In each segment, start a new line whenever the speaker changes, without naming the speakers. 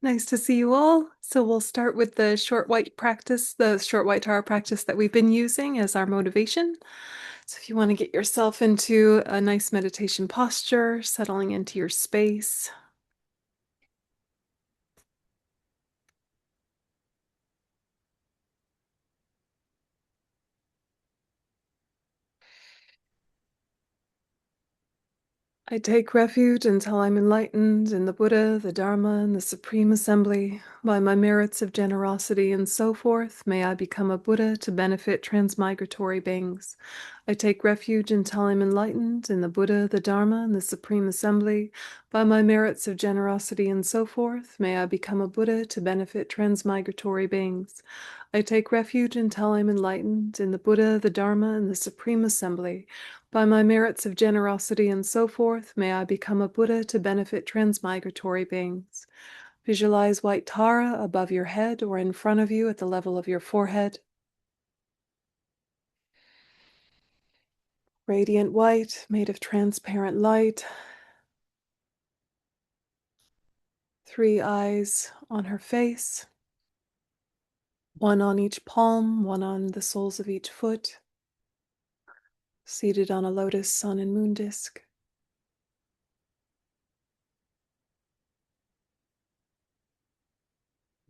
Nice to see you all. So we'll start with the short white practice, the short white Tara practice that we've been using as our motivation. So if you want to get yourself into a nice meditation posture, settling into your space. I take refuge until I'm enlightened in the Buddha, the Dharma, and the Supreme Assembly. By my merits of generosity and so forth, may I become a Buddha to benefit transmigratory beings. I take refuge until I'm enlightened in the Buddha, the Dharma, and the Supreme Assembly. By my merits of generosity and so forth, may I become a Buddha to benefit transmigratory beings. I take refuge until I'm enlightened in the Buddha, the Dharma, and the Supreme Assembly. By my merits of generosity and so forth, may I become a Buddha to benefit transmigratory beings. Visualize white Tara above your head or in front of you at the level of your forehead. Radiant white, made of transparent light. 3 eyes on her face. 1 on each palm, 1 on the soles of each foot. Seated on a lotus sun and moon disk.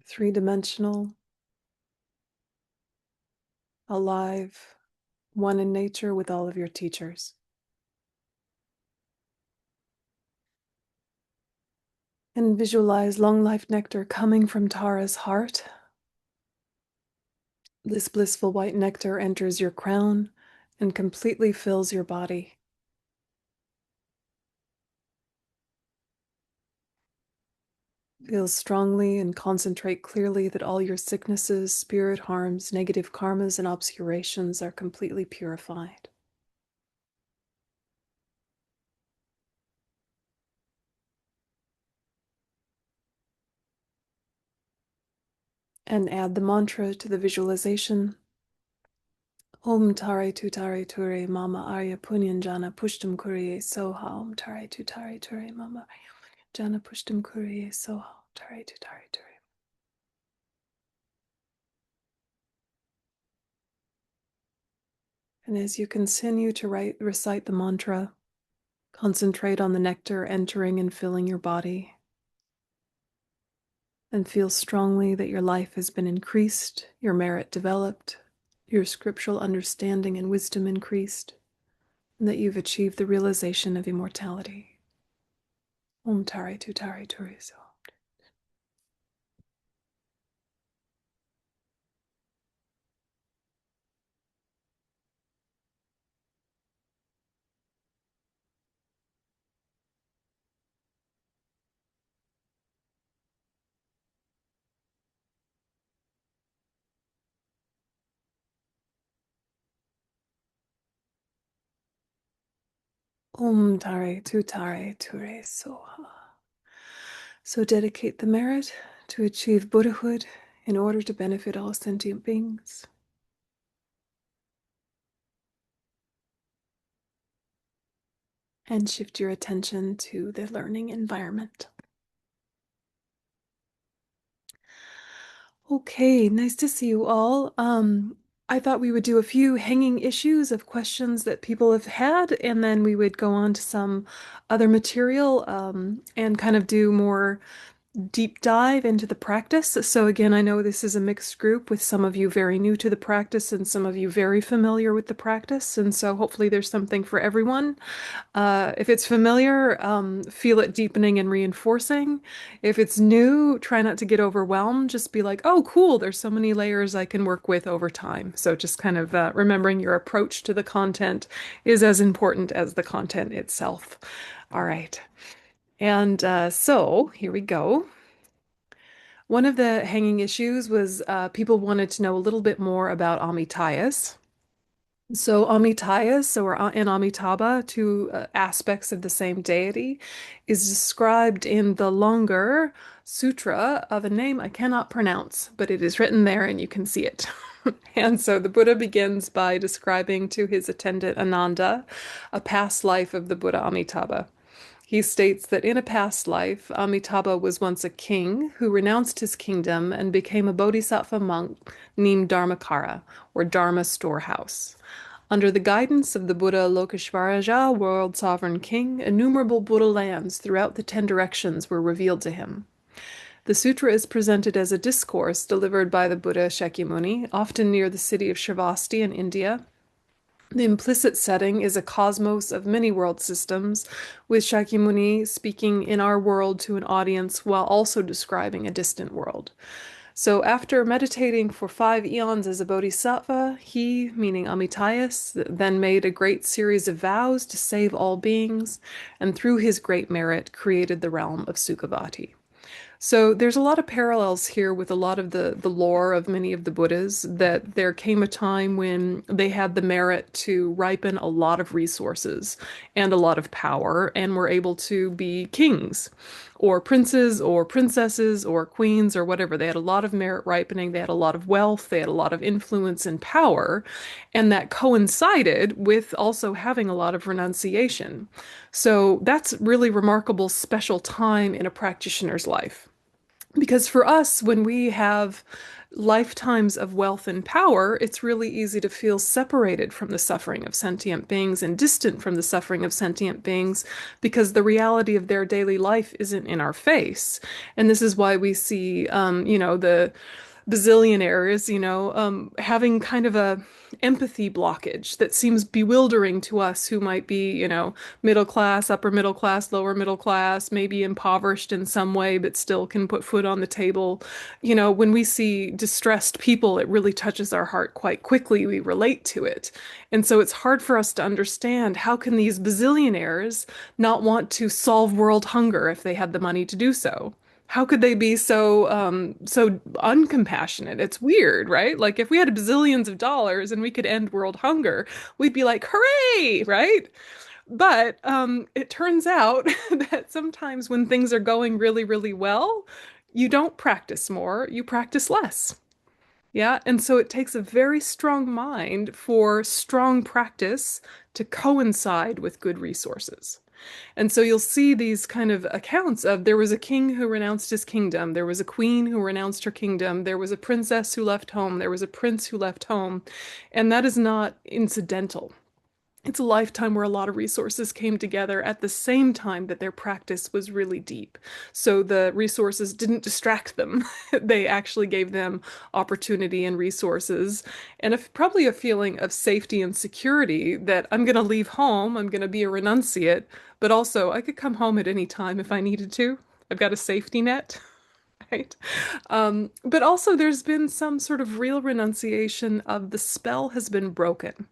Three-dimensional, alive, one in nature with all of your teachers. And visualize long life nectar coming from Tara's heart. This blissful white nectar enters your crown and completely fills your body. Feel strongly and concentrate clearly that all your sicknesses, spirit harms, negative karmas, and obscurations are completely purified. And add the mantra to the visualization. Om Tare Tutare Ture Mama Arya Punyanjana Pushtam Kuriye Soha Om Tare Tutare Ture Mama Arya Jana Pushtam Kuriye Soha Om Tare Tutare Ture. And as you continue to recite the mantra, concentrate on the nectar entering and filling your body. And feel strongly that your life has been increased, your merit developed, your scriptural understanding and wisdom increased, and that you've achieved the realization of immortality. Om Tare Tu Tare Turi So. Om Tare Tu Tare Ture Soha. So dedicate the merit to achieve Buddhahood in order to benefit all sentient beings. And shift your attention to the learning environment. Okay, nice to see you all. I thought we would do a few hanging issues of questions that people have had, and then we would go on to some other material and kind of do more deep dive into the practice. So again, I know this is a mixed group with some of you very new to the practice and some of you very familiar with the practice. And so hopefully there's something for everyone. If it's familiar, feel it deepening and reinforcing. If it's new, try not to get overwhelmed. Just be like, oh, cool, there's so many layers I can work with over time. So just kind of remembering your approach to the content is as important as the content itself. All right. And so here we go. One of the hanging issues was people wanted to know a little bit more about Amityas. So Amityas or and Amitabha, two aspects of the same deity, is described in the longer sutra of a name I cannot pronounce, but it is written there and you can see it. And so the Buddha begins by describing to his attendant Ananda a past life of the Buddha Amitabha. He states that in a past life, Amitabha was once a king who renounced his kingdom and became a bodhisattva monk named Dharmakara, or Dharma Storehouse. Under the guidance of the Buddha Lokeshvaraja, world sovereign king, innumerable Buddha lands throughout the 10 directions were revealed to him. The sutra is presented as a discourse delivered by the Buddha Shakyamuni, often near the city of Shravasti in India. The implicit setting is a cosmos of many world systems, with Shakyamuni speaking in our world to an audience while also describing a distant world. So after meditating for 5 eons as a bodhisattva, he, meaning Amitayus, then made a great series of vows to save all beings, and through his great merit created the realm of Sukhavati. So there's a lot of parallels here with a lot of the lore of many of the Buddhas, that there came a time when they had the merit to ripen a lot of resources and a lot of power and were able to be kings or princes or princesses or queens or whatever. They had a lot of merit ripening, they had a lot of wealth, they had a lot of influence and power, and that coincided with also having a lot of renunciation. So that's really remarkable, special time in a practitioner's life. Because for us, when we have lifetimes of wealth and power, it's really easy to feel separated from the suffering of sentient beings and distant from the suffering of sentient beings because the reality of their daily life isn't in our face. And this is why we see, the bazillionaires, having kind of a empathy blockage that seems bewildering to us who might be, middle class, upper middle class, lower middle class, maybe impoverished in some way, but still can put food on the table. When we see distressed people, it really touches our heart quite quickly. We relate to it. And so it's hard for us to understand how can these bazillionaires not want to solve world hunger if they had the money to do so? How could they be so uncompassionate? It's weird, right? Like if we had bazillions of dollars and we could end world hunger, we'd be like, hooray, right? But it turns out that sometimes when things are going really, really well, you don't practice more, you practice less. Yeah, and so it takes a very strong mind for strong practice to coincide with good resources. And so you'll see these kind of accounts of there was a king who renounced his kingdom, there was a queen who renounced her kingdom, there was a princess who left home, there was a prince who left home, and that is not incidental. It's a lifetime where a lot of resources came together at the same time that their practice was really deep. So the resources didn't distract them. They actually gave them opportunity and resources and probably a feeling of safety and security that I'm going to leave home, I'm going to be a renunciate, but also I could come home at any time if I needed to. I've got a safety net. Right. But also, there's been some sort of real renunciation of the spell has been broken.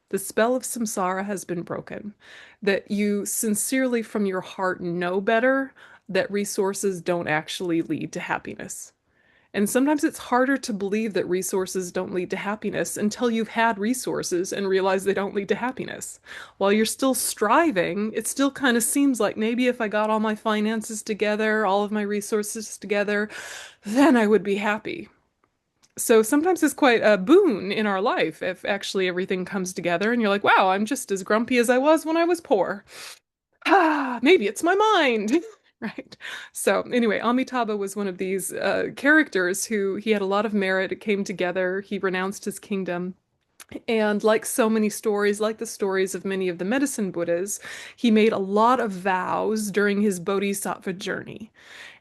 The spell of samsara has been broken, that you sincerely from your heart know better that resources don't actually lead to happiness. And sometimes it's harder to believe that resources don't lead to happiness until you've had resources and realize they don't lead to happiness. While you're still striving, it still kind of seems like maybe if I got all my finances together, all of my resources together, then I would be happy. So sometimes it's quite a boon in our life if actually everything comes together and you're like, wow, I'm just as grumpy as I was when I was poor. Ah, maybe it's my mind. Right. So anyway, Amitabha was one of these characters who he had a lot of merit. It came together. He renounced his kingdom. And like so many stories, like the stories of many of the medicine Buddhas, he made a lot of vows during his bodhisattva journey.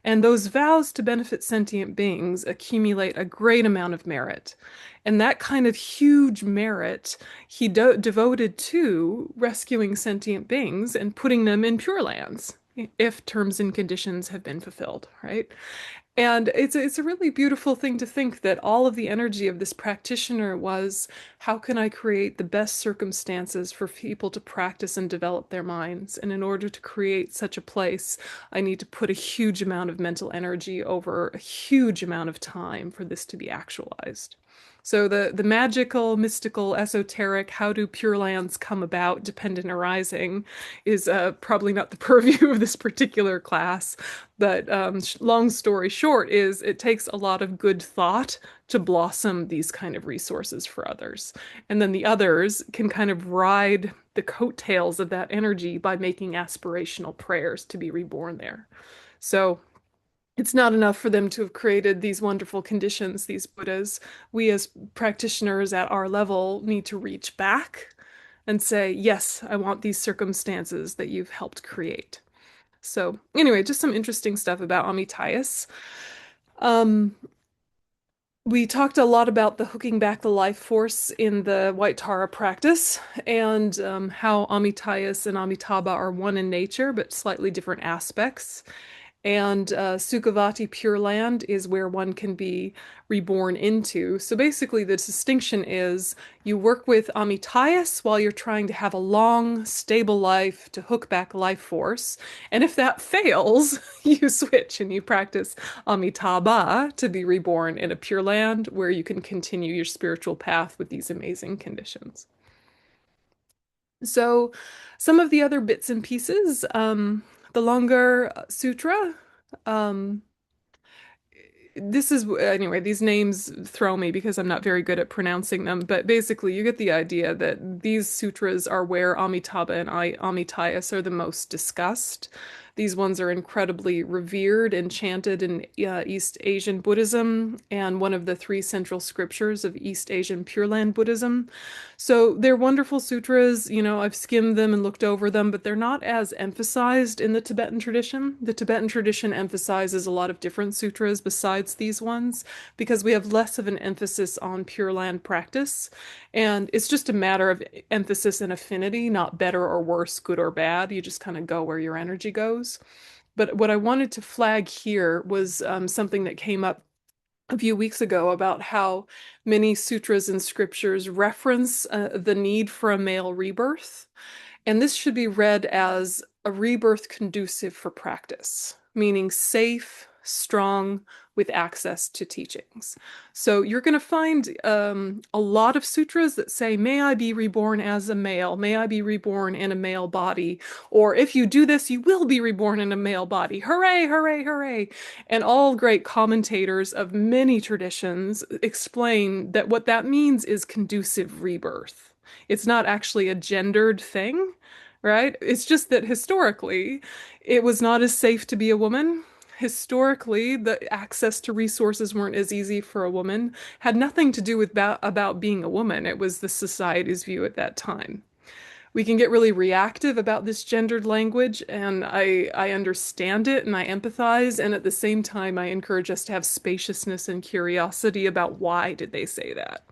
And those vows to benefit sentient beings accumulate a great amount of merit. And that kind of huge merit he devoted to rescuing sentient beings and putting them in Pure Lands, if terms and conditions have been fulfilled, right? And it's a really beautiful thing to think that all of the energy of this practitioner was, how can I create the best circumstances for people to practice and develop their minds? And in order to create such a place, I need to put a huge amount of mental energy over a huge amount of time for this to be actualized. So the magical, mystical, esoteric, how do Pure Lands come about, dependent arising, is probably not the purview of this particular class. But long story short is it takes a lot of good thought to blossom these kind of resources for others. And then the others can kind of ride the coattails of that energy by making aspirational prayers to be reborn there. So it's not enough for them to have created these wonderful conditions, these Buddhas. We as practitioners at our level need to reach back and say, yes, I want these circumstances that you've helped create. So anyway, just some interesting stuff about Amitayus. Um, we talked a lot about the hooking back the life force in the White Tara practice and how Amitayus and Amitabha are one in nature, but slightly different aspects. And Sukhavati Pure Land is where one can be reborn into. So basically, the distinction is you work with Amitayus while you're trying to have a long, stable life to hook back life force. And if that fails, you switch and you practice Amitabha to be reborn in a Pure Land where you can continue your spiritual path with these amazing conditions. So, some of the other bits and pieces, the longer sutra. Um, this is anyway, these names throw me because I'm not very good at pronouncing them, but basically you get the idea that these sutras are where Amitabha and Amitayus are the most discussed. These ones are incredibly revered and chanted in East Asian Buddhism and one of the three central scriptures of East Asian Pure Land Buddhism. So they're wonderful sutras. I've skimmed them and looked over them, but they're not as emphasized in the Tibetan tradition. The Tibetan tradition emphasizes a lot of different sutras besides these ones because we have less of an emphasis on Pure Land practice. And it's just a matter of emphasis and affinity, not better or worse, good or bad. You just kind of go where your energy goes. But what I wanted to flag here was something that came up a few weeks ago about how many sutras and scriptures reference the need for a male rebirth. And this should be read as a rebirth conducive for practice, meaning safe, strong, with access to teachings. So you're going to find a lot of sutras that say, may I be reborn as a male, may I be reborn in a male body, or if you do this, you will be reborn in a male body. Hooray, hooray, hooray. And all great commentators of many traditions explain that what that means is conducive rebirth. It's not actually a gendered thing, right? It's just that historically, it was not as safe to be a woman. Historically, the access to resources weren't as easy for a woman. Had nothing to do with about being a woman. It was the society's view at that time. We can get really reactive about this gendered language, and I understand it and I empathize, and at the same time, I encourage us to have spaciousness and curiosity about why did they say that.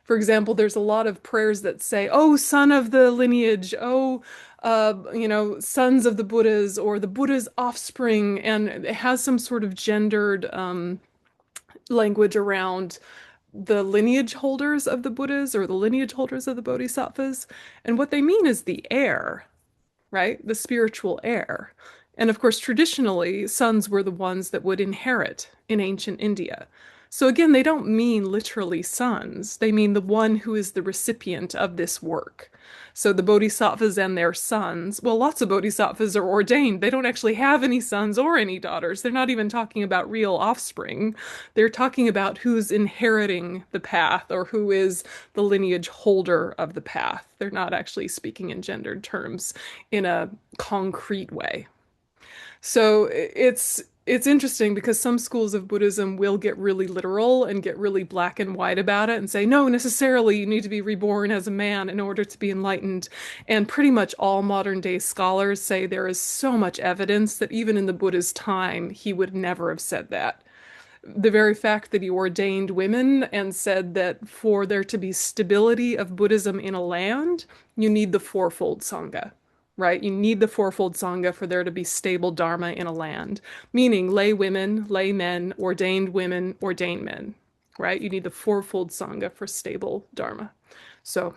For example, there's a lot of prayers that say, "Oh, son of the lineage, oh, sons of the Buddhas or the Buddha's offspring," and it has some sort of gendered language around the lineage holders of the Buddhas or the lineage holders of the Bodhisattvas. And what they mean is the heir, right? The spiritual heir. And of course, traditionally, sons were the ones that would inherit in ancient India. So again, they don't mean literally sons. They mean the one who is the recipient of this work. So the bodhisattvas and their sons, well, lots of bodhisattvas are ordained. They don't actually have any sons or any daughters. They're not even talking about real offspring. They're talking about who's inheriting the path or who is the lineage holder of the path. They're not actually speaking in gendered terms in a concrete way. So it's interesting because some schools of Buddhism will get really literal and get really black and white about it and say, no, necessarily you need to be reborn as a man in order to be enlightened. And pretty much all modern day scholars say there is so much evidence that even in the Buddha's time, he would never have said that. The very fact that he ordained women and said that for there to be stability of Buddhism in a land, you need the fourfold Sangha, right? You need the fourfold Sangha for there to be stable Dharma in a land, meaning lay women, lay men, women, ordained men, right? You need the fourfold Sangha for stable Dharma. So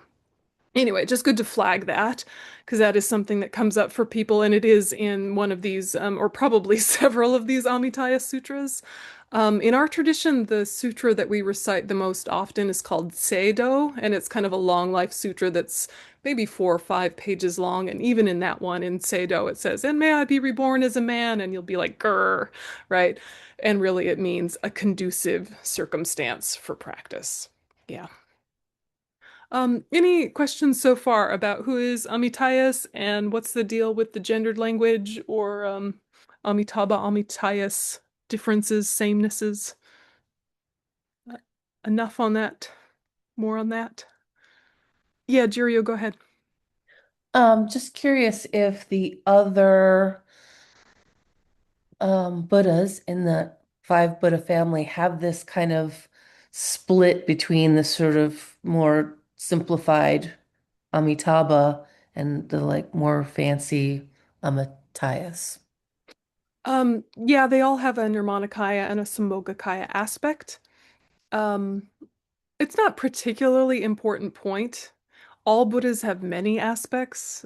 anyway, just good to flag that because that is something that comes up for people, and it is in one of these, or probably several of these Amitaya sutras. In our tradition, the sutra that we recite the most often is called Seido, and it's kind of a long life sutra that's maybe 4 or 5 pages long. And even in that one, in Seido, it says, "And may I be reborn as a man," and you'll be like, "Grr," right? And really, it means a conducive circumstance for practice. Yeah. Any questions so far about who is Amityas and what's the deal with the gendered language or Amitabha, Amityas, differences, samenesses? Uh, Enough on that. More on that. Yeah, Jirio, go ahead.
Just curious if the other Buddhas in the five Buddha family have this kind of split between the sort of more simplified Amitabha and the like more fancy Amitayas.
Yeah, they all have a Nirmanakaya and a Sambhogakaya aspect. Um, it's not particularly important point. All Buddhas have many aspects.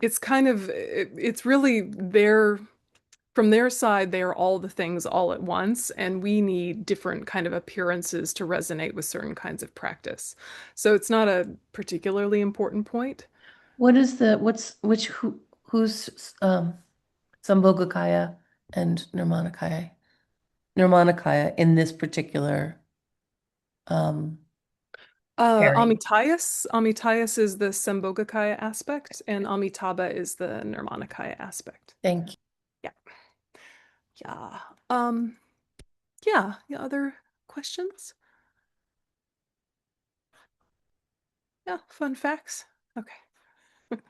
It's kind of it's really their from their side, they are all the things all at once, and we need different kind of appearances to resonate with certain kinds of practice. So it's not a particularly important point.
What is the who's Sambhogakaya and Nirmanakaya in this particular um pairing?
Amityas is the Sambhogakaya aspect, and Amitabha is the Nirmanakaya aspect.
Thank you.
Yeah. Yeah. Um, yeah. Yeah. Other questions? Yeah. Fun facts. Okay.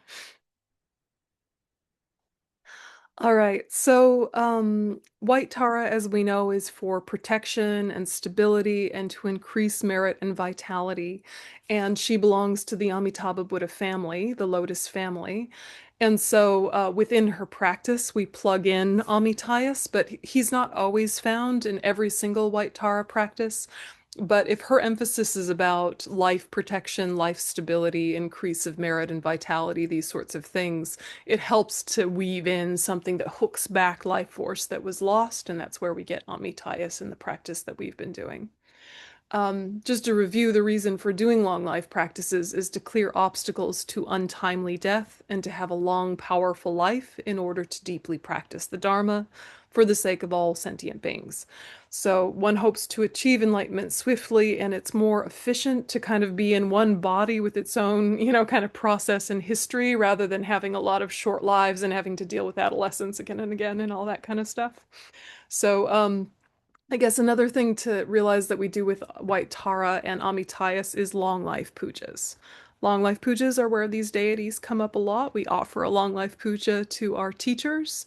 All right. So, white Tara, as we know, is for protection and stability and to increase merit and vitality. And she belongs to the Amitabha Buddha family, the Lotus family. And so, within her practice, we plug in Amityas, but he's not always found in every single white Tara practice. But if her emphasis is about life protection, life stability, increase of merit and vitality, these sorts of things, it helps to weave in something that hooks back life force that was lost, and that's where we get Amityas in the practice that we've been doing. Just to review, the reason for doing long life practices is to clear obstacles to untimely death and to have a long, powerful life in order to deeply practice the Dharma for the sake of all sentient beings. So one hopes to achieve enlightenment swiftly, and it's more efficient to kind of be in one body with its own, kind of process and history rather than having a lot of short lives and having to deal with adolescence again and again and all that kind of stuff. So, I guess another thing to realize that we do with White Tara and Amityas is long life pujas. Long life pujas are where these deities come up a lot. We offer a long life puja to our teachers.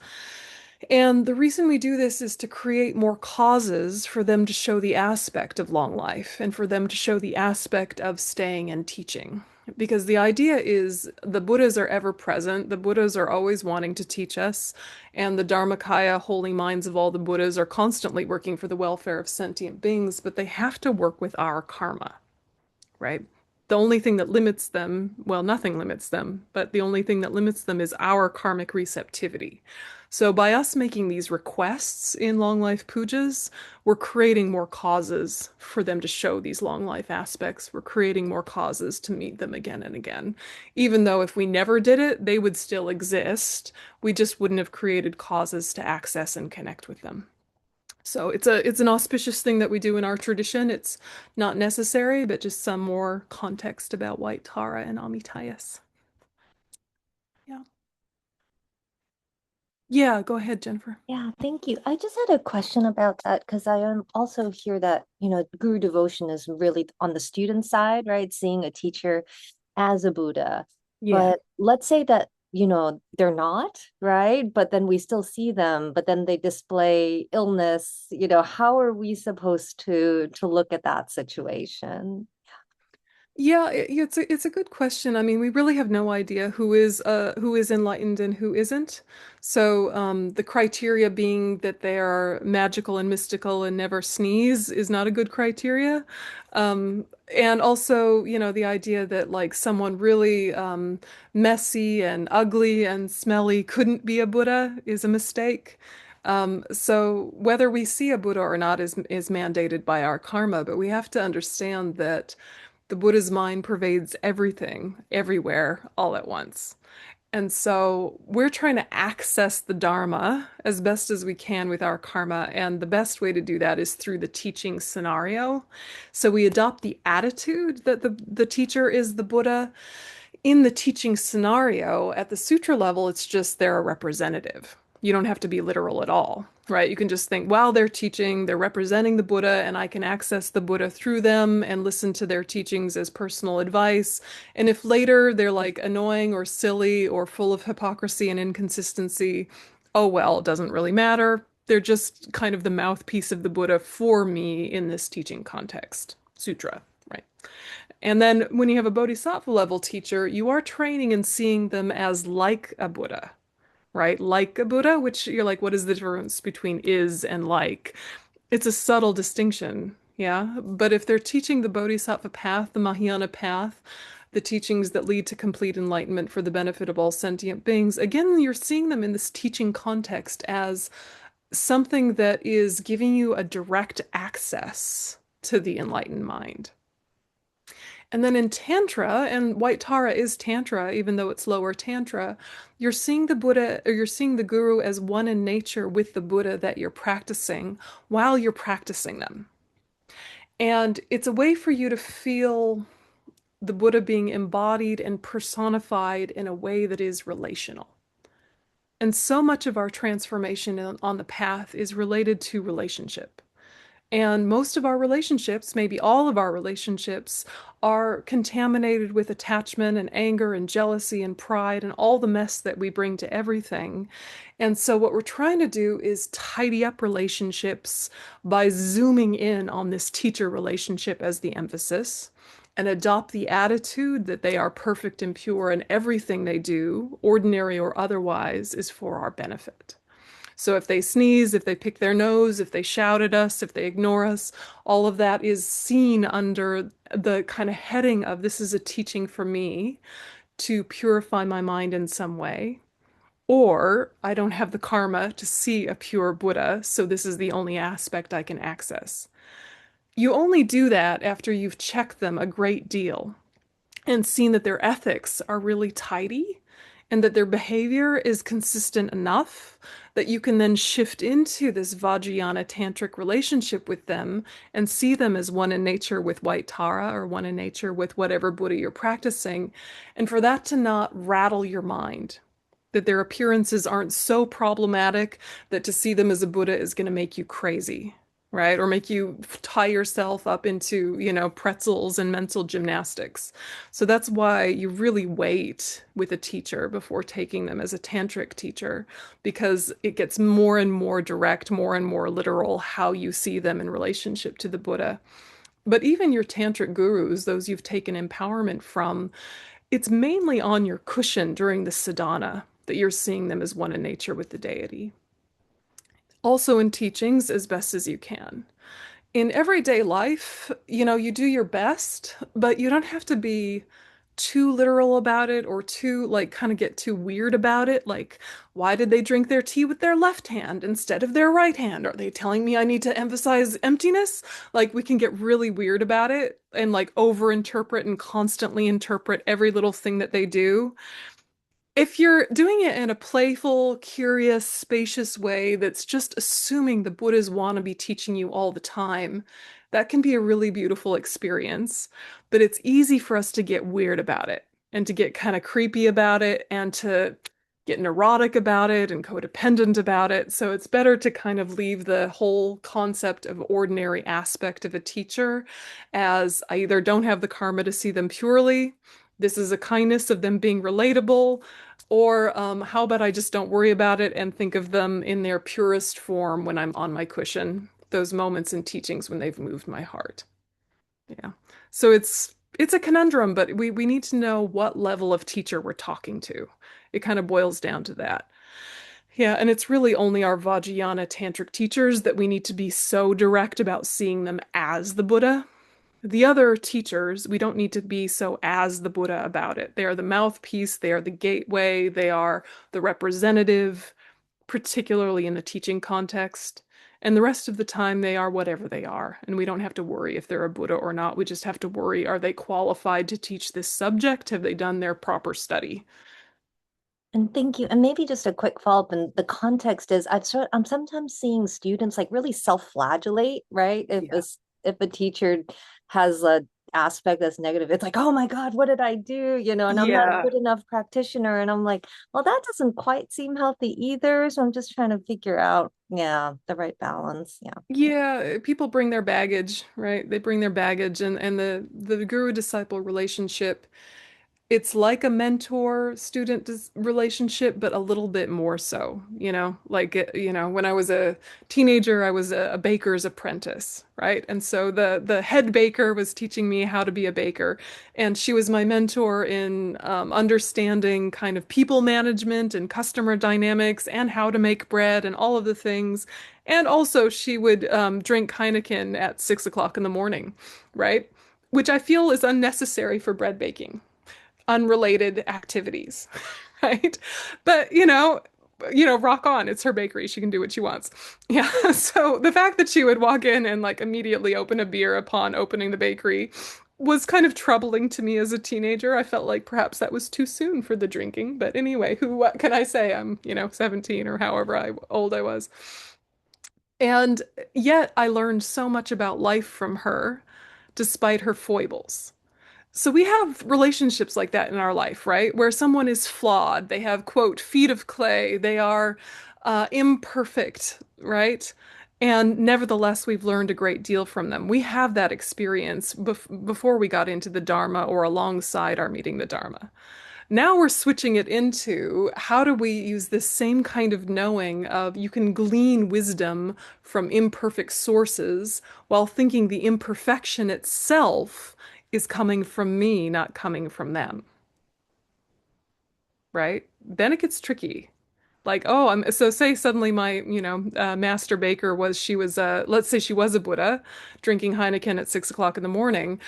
And the reason we do this is to create more causes for them to show the aspect of long life and for them to show the aspect of staying and teaching. Because the idea is the Buddhas are ever present, the Buddhas are always wanting to teach us, and the Dharmakaya, holy minds of all the Buddhas, are constantly working for the welfare of sentient beings, but they have to work with our karma, right? The only thing that limits them, well, nothing limits them, but the only thing that limits them is our karmic receptivity. So by us making these requests in long life pujas, we're creating more causes for them to show these long life aspects. We're creating more causes to meet them again and again. Even though if we never did it, they would still exist. We just wouldn't have created causes to access and connect with them. So it's an auspicious thing that we do in our tradition. It's not necessary, but just some more context about White Tara and Amityas. Yeah. Yeah, go ahead, Jennifer.
Yeah, thank you. I just had a question about that because I also hear that, guru devotion is really on the student side, right? Seeing a teacher as a Buddha.
Yeah.
But let's say that, they're not, right? But then we still see them, but then they display illness, how are we supposed to look at that situation?
Yeah, it's a good question. I mean, we really have no idea who is enlightened and who isn't. So the criteria being that they are magical and mystical and never sneeze is not a good criteria. And also, the idea that like someone really messy and ugly and smelly couldn't be a Buddha is a mistake. So whether we see a Buddha or not is mandated by our karma, but we have to understand that the Buddha's mind pervades everything, everywhere, all at once. And so we're trying to access the Dharma as best as we can with our karma. And the best way to do that is through the teaching scenario. So we adopt the attitude that the teacher is the Buddha. In the teaching scenario, at the sutra level, it's just they're a representative. You don't have to be literal at all, right? You can just think, while they're teaching, they're representing the Buddha, and I can access the Buddha through them and listen to their teachings as personal advice. And if later they're like annoying or silly or full of hypocrisy and inconsistency, oh well, it doesn't really matter. They're just kind of the mouthpiece of the Buddha for me in this teaching context, sutra, right? And then when you have a bodhisattva level teacher, you are training and seeing them as like a Buddha, right? Like a Buddha, which you're like, what is the difference between is and like? It's a subtle distinction, yeah. But if they're teaching the bodhisattva path, the Mahayana path, the teachings that lead to complete enlightenment for the benefit of all sentient beings, again, you're seeing them in this teaching context as something that is giving you a direct access to the enlightened mind. And then in Tantra, and White Tara is Tantra, even though it's lower Tantra, you're seeing the Buddha or you're seeing the Guru as one in nature with the Buddha that you're practicing while you're practicing them. And it's a way for you to feel the Buddha being embodied and personified in a way that is relational. And so much of our transformation on the path is related to relationship. And most of our relationships, maybe all of our relationships, are contaminated with attachment and anger and jealousy and pride and all the mess that we bring to everything. And so, what we're trying to do is tidy up relationships by zooming in on this teacher relationship as the emphasis and adopt the attitude that they are perfect and pure and everything they do, ordinary or otherwise, is for our benefit. So if they sneeze, if they pick their nose, if they shout at us, if they ignore us, all of that is seen under the kind of heading of this is a teaching for me to purify my mind in some way. Or I don't have the karma to see a pure Buddha, so this is the only aspect I can access. You only do that after you've checked them a great deal and seen that their ethics are really tidy and that their behavior is consistent enough that you can then shift into this Vajrayana tantric relationship with them and see them as one in nature with White Tara or one in nature with whatever Buddha you're practicing, and for that to not rattle your mind. That their appearances aren't so problematic that to see them as a Buddha is going to make you crazy, right? Or make you tie yourself up into, pretzels and mental gymnastics. So that's why you really wait with a teacher before taking them as a tantric teacher, because it gets more and more direct, more and more literal how you see them in relationship to the Buddha. But even your tantric gurus, those you've taken empowerment from, it's mainly on your cushion during the sadhana that you're seeing them as one in nature with the deity. Also in teachings as best as you can. In everyday life, you do your best, but you don't have to be too literal about it or too, like, kind of get too weird about it. Like, why did they drink their tea with their left hand instead of their right hand? Are they telling me I need to emphasize emptiness? Like, we can get really weird about it and like overinterpret and constantly interpret every little thing that they do. If you're doing it in a playful, curious, spacious way that's just assuming the Buddhas want to be teaching you all the time, that can be a really beautiful experience. But it's easy for us to get weird about it and to get kind of creepy about it and to get neurotic about it and codependent about it. So it's better to kind of leave the whole concept of ordinary aspect of a teacher as I either don't have the karma to see them purely, this is a kindness of them being relatable, or how about I just don't worry about it and think of them in their purest form when I'm on my cushion, those moments in teachings when they've moved my heart. Yeah. So it's a conundrum, but we need to know what level of teacher we're talking to. It kind of boils down to that. Yeah, and it's really only our Vajrayana tantric teachers that we need to be so direct about seeing them as the Buddha. The other teachers, we don't need to be so as the Buddha about it. They are the mouthpiece, they are the gateway, they are the representative, particularly in the teaching context. And the rest of the time, they are whatever they are. And we don't have to worry if they're a Buddha or not. We just have to worry, are they qualified to teach this subject? Have they done their proper study?
And thank you. And maybe just a quick follow-up. And the context is I'm sometimes seeing students like really self-flagellate, right?
Yeah.
If a teacher has a aspect that's negative, it's like, oh my God, what did I do? And I'm not a
Yeah.
good enough practitioner. And I'm like, well, that doesn't quite seem healthy either. So I'm just trying to figure out, yeah, the right balance. Yeah.
Yeah, people bring their baggage, right? They bring their baggage and the guru disciple relationship. It's like a mentor student relationship, but a little bit more so, like, when I was a teenager, I was a baker's apprentice, right? And so the head baker was teaching me how to be a baker. And she was my mentor in understanding kind of people management and customer dynamics and how to make bread and all of the things. And also she would drink Heineken at 6 o'clock in the morning, right? Which I feel is unnecessary for bread baking, unrelated activities, right? But rock on. It's her bakery. She can do what she wants. Yeah. So the fact that she would walk in and like immediately open a beer upon opening the bakery was kind of troubling to me as a teenager. I felt like perhaps that was too soon for the drinking. But anyway, what can I say? I'm, 17 or however old I was. And yet I learned so much about life from her, despite her foibles. So we have relationships like that in our life, right? Where someone is flawed, they have, quote, feet of clay, they are imperfect, right? And nevertheless, we've learned a great deal from them. We have that experience before we got into the Dharma or alongside our meeting the Dharma. Now we're switching it into how do we use this same kind of knowing of you can glean wisdom from imperfect sources while thinking the imperfection itself is coming from me, not coming from them, right? Then it gets tricky. Like, oh, I'm so say suddenly my, master baker she was, let's say she was a Buddha drinking Heineken at 6 o'clock in the morning.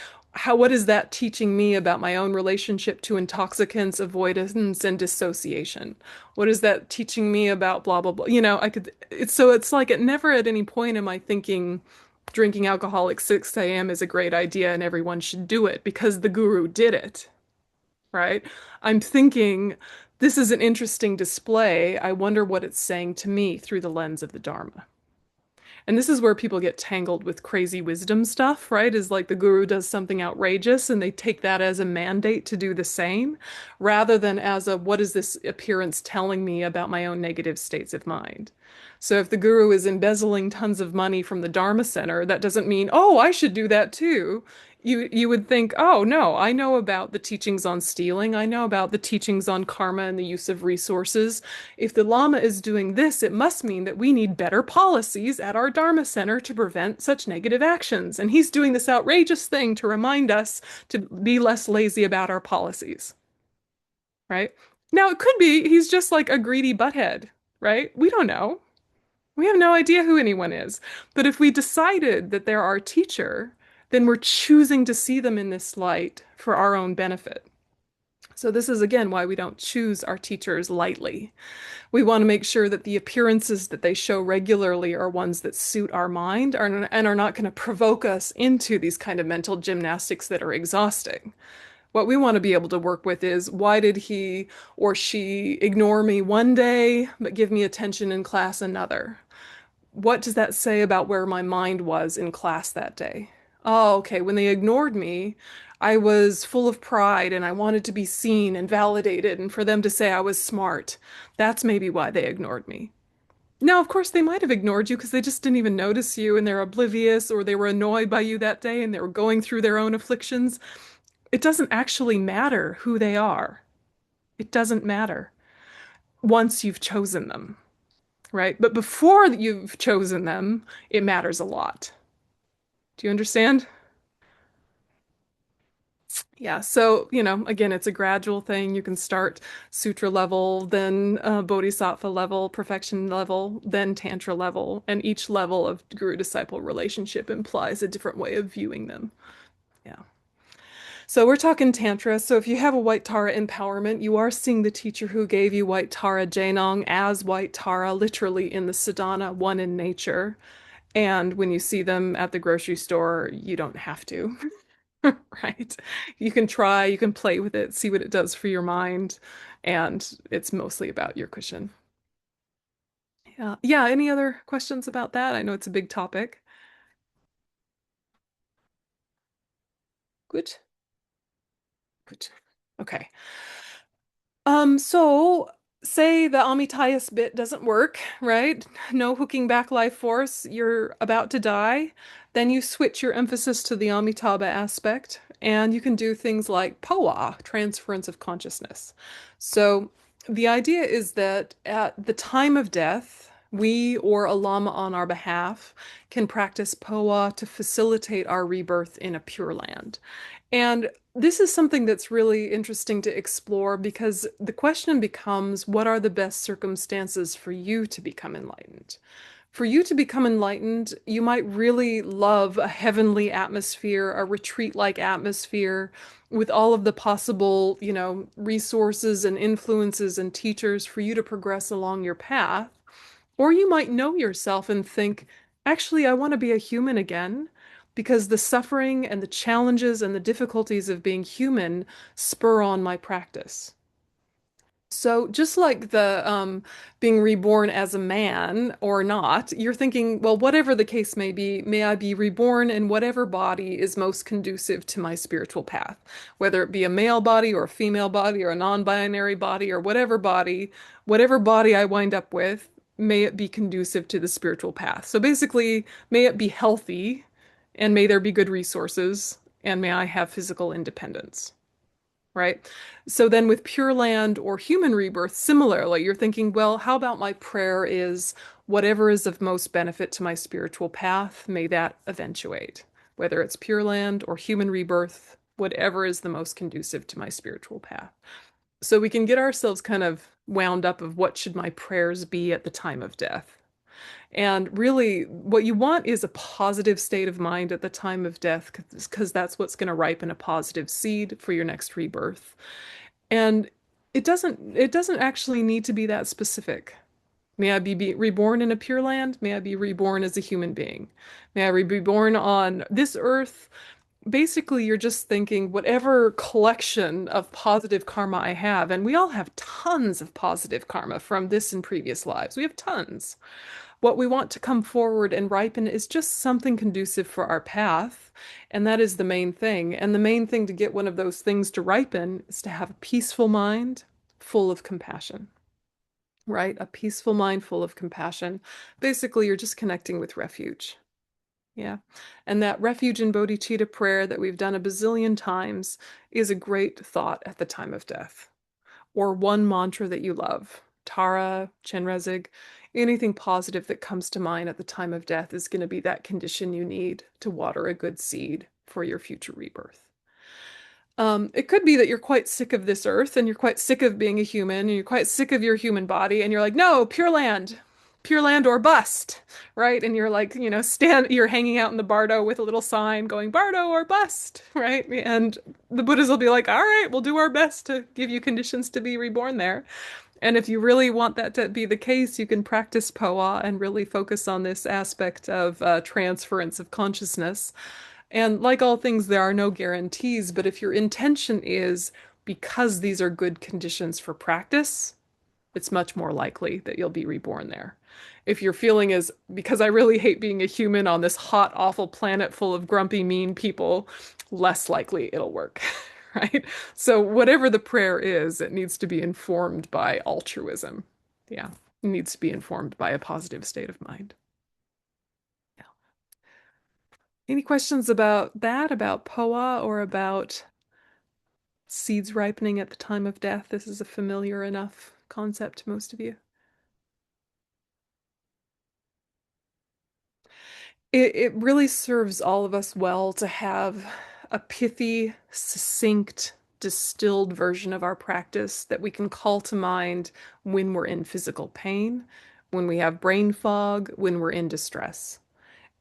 What is that teaching me about my own relationship to intoxicants, avoidance, and dissociation? What is that teaching me about blah, blah, blah? It's like at never at any point am I thinking drinking alcohol at 6 a.m. is a great idea and everyone should do it because the guru did it, right? I'm thinking, this is an interesting display. I wonder what it's saying to me through the lens of the Dharma. And this is where people get tangled with crazy wisdom stuff, right? Is like the guru does something outrageous and they take that as a mandate to do the same, rather than as a what is this appearance telling me about my own negative states of mind? So if the guru is embezzling tons of money from the Dharma Center, that doesn't mean, oh, I should do that too. You would think, oh no, I know about the teachings on stealing. I know about the teachings on karma and the use of resources. If the Lama is doing this, it must mean that we need better policies at our Dharma Center to prevent such negative actions. And he's doing this outrageous thing to remind us to be less lazy about our policies, right? Now, it could be he's just like a greedy butthead, right? We don't know. We have no idea who anyone is. But if we decided that they're our teacher, then we're choosing to see them in this light for our own benefit. So this is again why we don't choose our teachers lightly. We want to make sure that the appearances that they show regularly are ones that suit our mind and are not going to provoke us into these kind of mental gymnastics that are exhausting. What we want to be able to work with is why did he or she ignore me one day but give me attention in class another? What does that say about where my mind was in class that day? Oh, okay. When they ignored me, I was full of pride and I wanted to be seen and validated and for them to say I was smart. That's maybe why they ignored me. Now, of course, they might have ignored you because they just didn't even notice you and they're oblivious or they were annoyed by you that day and they were going through their own afflictions. It doesn't actually matter who they are. It doesn't matter once you've chosen them, right? But before you've chosen them, it matters a lot. Do you understand? Yeah, so, again, it's a gradual thing. You can start sutra level, then bodhisattva level, perfection level, then tantra level, and each level of guru-disciple relationship implies a different way of viewing them. Yeah. So we're talking tantra. So if you have a white Tara empowerment, you are seeing the teacher who gave you white Tara Jainong as white Tara, literally in the sadhana, one in nature. And when you see them at the grocery store, you don't have to. Right? You can try, you can play with it, see what it does for your mind, and it's mostly about your cushion. Yeah. Yeah, any other questions about that? I know it's a big topic. Good. Good. Okay. So say the Amityas bit doesn't work, right? No hooking back life force, you're about to die. Then you switch your emphasis to the Amitabha aspect, and you can do things like POA, transference of consciousness. So the idea is that at the time of death, we or a lama on our behalf can practice POA to facilitate our rebirth in a pure land. And this is something that's really interesting to explore because the question becomes, what are the best circumstances for you to become enlightened? For you to become enlightened, you might really love a heavenly atmosphere, a retreat-like atmosphere with all of the possible, resources and influences and teachers for you to progress along your path. Or you might know yourself and think, actually, I want to be a human again because the suffering and the challenges and the difficulties of being human spur on my practice. So just like the being reborn as a man or not, you're thinking, well, whatever the case may be, may I be reborn in whatever body is most conducive to my spiritual path, whether it be a male body or a female body or a non-binary body or whatever body I wind up with, may it be conducive to the spiritual path. So basically, may it be healthy and may there be good resources and may I have physical independence, right? So then with Pure Land or human rebirth, similarly, you're thinking, well, how about my prayer is whatever is of most benefit to my spiritual path, may that eventuate, whether it's Pure Land or human rebirth, whatever is the most conducive to my spiritual path. So we can get ourselves kind of wound up of what should my prayers be at the time of death. And really, what you want is a positive state of mind at the time of death, because that's what's going to ripen a positive seed for your next rebirth. And it doesn't actually need to be that specific. May I be reborn in a pure land? May I be reborn as a human being? May I be born on this earth? Basically, you're just thinking whatever collection of positive karma I have, and we all have tons of positive karma from this and previous lives. We have tons. What we want to come forward and ripen is just something conducive for our path. And that is the main thing. And the main thing to get one of those things to ripen is to have a peaceful mind full of compassion, right? A peaceful mind full of compassion. Basically, you're just connecting with refuge. Yeah. And that refuge in bodhicitta prayer that we've done a bazillion times is a great thought at the time of death, or one mantra that you love. Tara, Chenrezig, anything positive that comes to mind at the time of death is going to be that condition you need to water a good seed for your future rebirth. It could be that you're quite sick of this earth and you're quite sick of being a human and you're quite sick of your human body and you're like, no, pure land or bust, right? And you're like, you're hanging out in the bardo with a little sign going bardo or bust, right? And the Buddhas will be like, all right, we'll do our best to give you conditions to be reborn there. And if you really want that to be the case, you can practice POA and really focus on this aspect of transference of consciousness. And like all things, there are no guarantees, but if your intention is because these are good conditions for practice, it's much more likely that you'll be reborn there. If your feeling is because I really hate being a human on this hot, awful planet full of grumpy, mean people, less likely it'll work, right? So whatever the prayer is, it needs to be informed by altruism. Yeah, it needs to be informed by a positive state of mind. Yeah. Any questions about that, about POA, or about seeds ripening at the time of death? This is a familiar enough concept to most of you. It really serves all of us well to have a pithy, succinct, distilled version of our practice that we can call to mind when we're in physical pain, when we have brain fog, when we're in distress.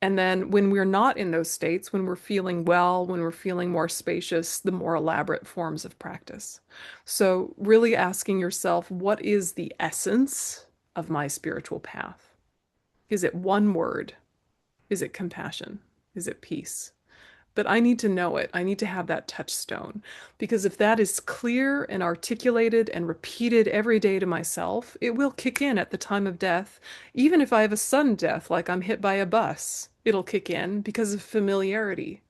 And then when we're not in those states, when we're feeling well, when we're feeling more spacious, the more elaborate forms of practice. So really asking yourself, what is the essence of my spiritual path? Is it one word? Is it compassion? Is it peace? but I need to know it. I need to have that touchstone. Because if that is clear and articulated and repeated every day to myself, it will kick in at the time of death. Even if I have a sudden death, like I'm hit by a bus, it'll kick in because of familiarity.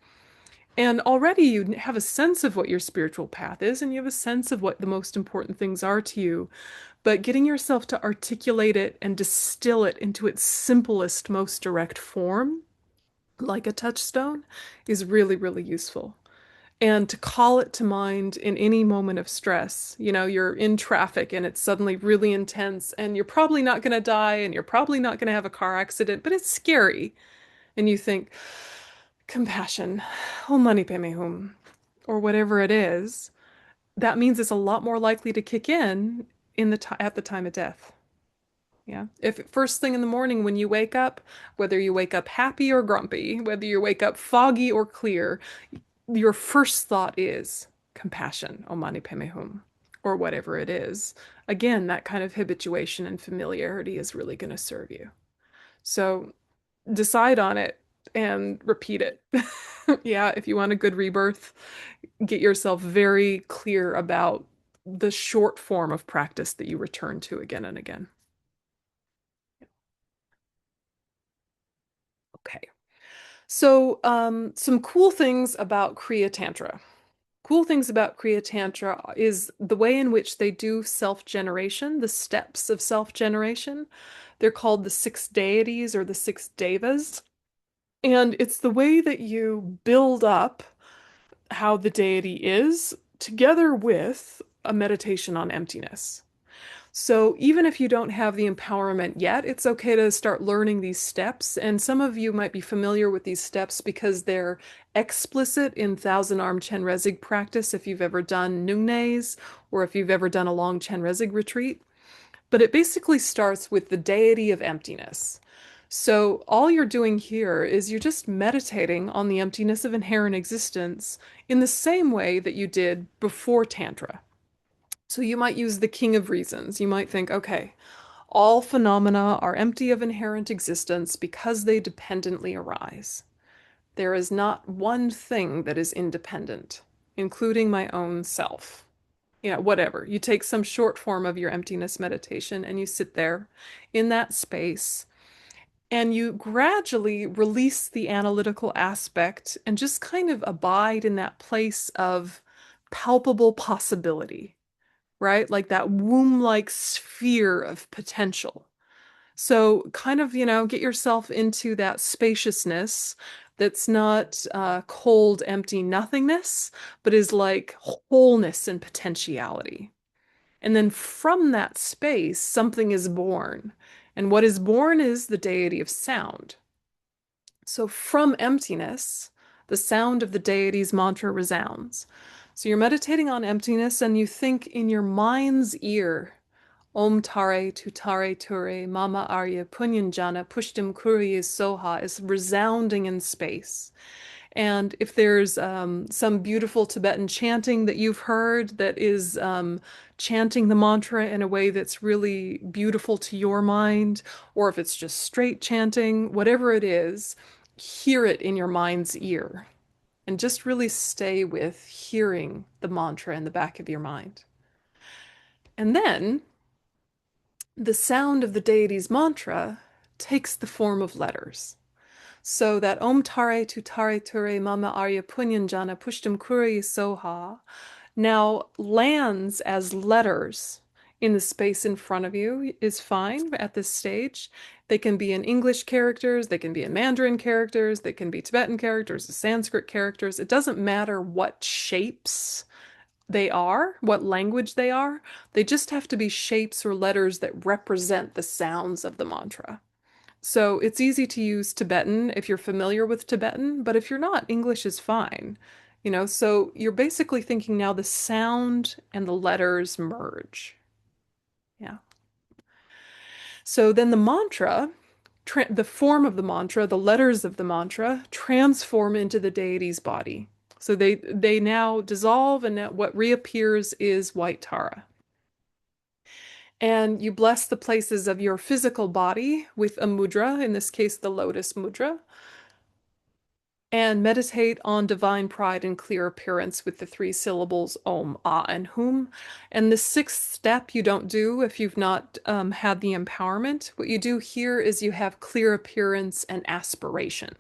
And already you have a sense of what your spiritual path is, and you have a sense of what the most important things are to you. But getting yourself to articulate it and distill it into its simplest, most direct form, like a touchstone, is really, really useful. And to call it to mind in any moment of stress. You know, you're in traffic and it's suddenly really intense, and you're probably not going to die, and you're probably not going to have a car accident, but it's scary. And you think, compassion, oh, mani padme hum, or whatever it is. That means it's a lot more likely to kick in at the time of death. Yeah. If first thing in the morning when you wake up, whether you wake up happy or grumpy, whether you wake up foggy or clear, your first thought is compassion, O mani padme hum, or whatever it is. Again, that kind of habituation and familiarity is really going to serve you. So decide on it and repeat it. Yeah, if you want a good rebirth, get yourself very clear about the short form of practice that you return to again and again. Okay. So, some cool things about Kriya Tantra. Cool things about Kriya Tantra is the way in which they do self-generation, the steps of self-generation. They're called the six deities or the six devas. And it's the way that you build up how the deity is together with a meditation on emptiness. So even if you don't have the empowerment yet, it's okay to start learning these steps. And some of you might be familiar with these steps because they're explicit in Thousand Arm Chenrezig practice if you've ever done Nungnes or if you've ever done a long Chenrezig retreat. But it basically starts with the deity of emptiness. So all you're doing here is you're just meditating on the emptiness of inherent existence in the same way that you did before Tantra. So you might use the king of reasons. You might think, okay, all phenomena are empty of inherent existence because they dependently arise. There is not one thing that is independent, including my own self. You know, whatever. You take some short form of your emptiness meditation and you sit there in that space and you gradually release the analytical aspect and just kind of abide in that place of palpable possibility, right? Like that womb-like sphere of potential. So kind of, get yourself into that spaciousness that's not cold, empty nothingness, but is like wholeness and potentiality. And then from that space, something is born. And what is born is the deity of sound. So from emptiness, the sound of the deity's mantra resounds. So you're meditating on emptiness and you think in your mind's ear, Om Tare Tutare Ture Mama Arya Punyanjana Pushtim Kuriya Soha is resounding in space. And if there's some beautiful Tibetan chanting that you've heard that is chanting the mantra in a way that's really beautiful to your mind, or if it's just straight chanting, whatever it is, hear it in your mind's ear and just really stay with hearing the mantra in the back of your mind. And then the sound of the deity's mantra takes the form of letters. So that Om Tare Tu Tare Ture Mama Arya Punyanjana Pushtam Kuri Soha now lands as letters in the space in front of you is fine at this stage. They can be in English characters, they can be in Mandarin characters, they can be Tibetan characters, Sanskrit characters. It doesn't matter what shapes they are, what language they are. They just have to be shapes or letters that represent the sounds of the mantra. So it's easy to use Tibetan if you're familiar with Tibetan, but if you're not, English is fine. So you're basically thinking now the sound and the letters merge. Yeah. So then the mantra, the form of the mantra, the letters of the mantra transform into the deity's body. So they now dissolve and now what reappears is white Tara. And you bless the places of your physical body with a mudra, in this case, the lotus mudra. and meditate on divine pride and clear appearance with the three syllables Om, Ah, and Hum. And the sixth step you don't do if you've not had the empowerment. What you do here is you have clear appearance and aspiration.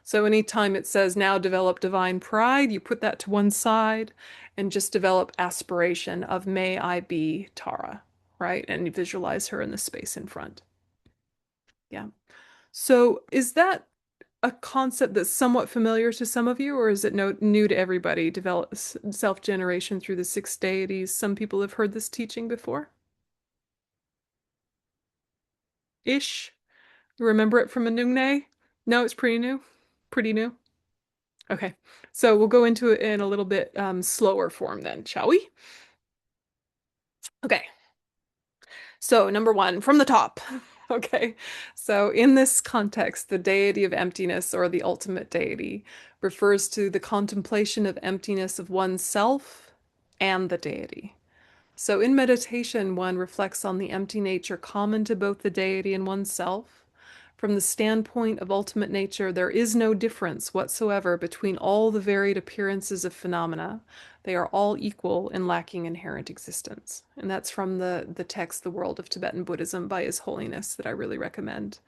So anytime it says now develop divine pride, you put that to one side and just develop aspiration of may I be Tara, right? And you visualize her in the space in front. Yeah. So is that a concept that's somewhat familiar to some of you, or is it new to everybody? Develop self-generation through the six deities. Some people have heard this teaching before. Ish. Remember it from Anungne? No, it's pretty new. Pretty new. Okay, so we'll go into it in a little bit slower form then, shall we? Okay, so number one, from the top. Okay, so in this context, the deity of emptiness or the ultimate deity refers to the contemplation of emptiness of oneself and the deity. So in meditation, one reflects on the empty nature common to both the deity and oneself. From the standpoint of ultimate nature, there is no difference whatsoever between all the varied appearances of phenomena. They are all equal in lacking inherent existence. And that's from the text, The World of Tibetan Buddhism by His Holiness, that I really recommend.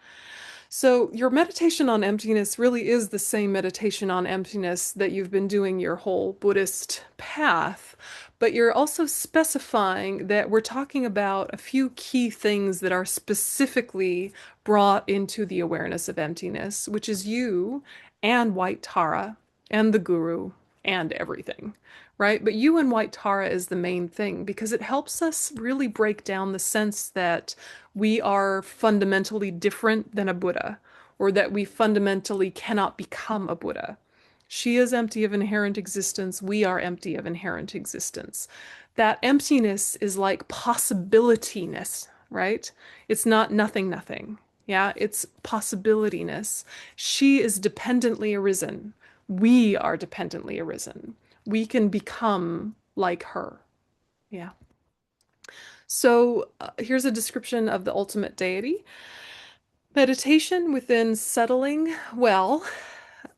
So, your meditation on emptiness really is the same meditation on emptiness that you've been doing your whole Buddhist path, but you're also specifying that we're talking about a few key things that are specifically brought into the awareness of emptiness, which is you and White Tara and the Guru and everything, right? But you and White Tara is the main thing because it helps us really break down the sense that we are fundamentally different than a Buddha, or that we fundamentally cannot become a Buddha. She is empty of inherent existence. We are empty of inherent existence. That emptiness is like possibilityness, right? It's not nothing, nothing. Yeah, it's possibilityness. She is dependently arisen. We are dependently arisen. We can become like her. Yeah. So here's a description of the ultimate deity. Meditation within settling well,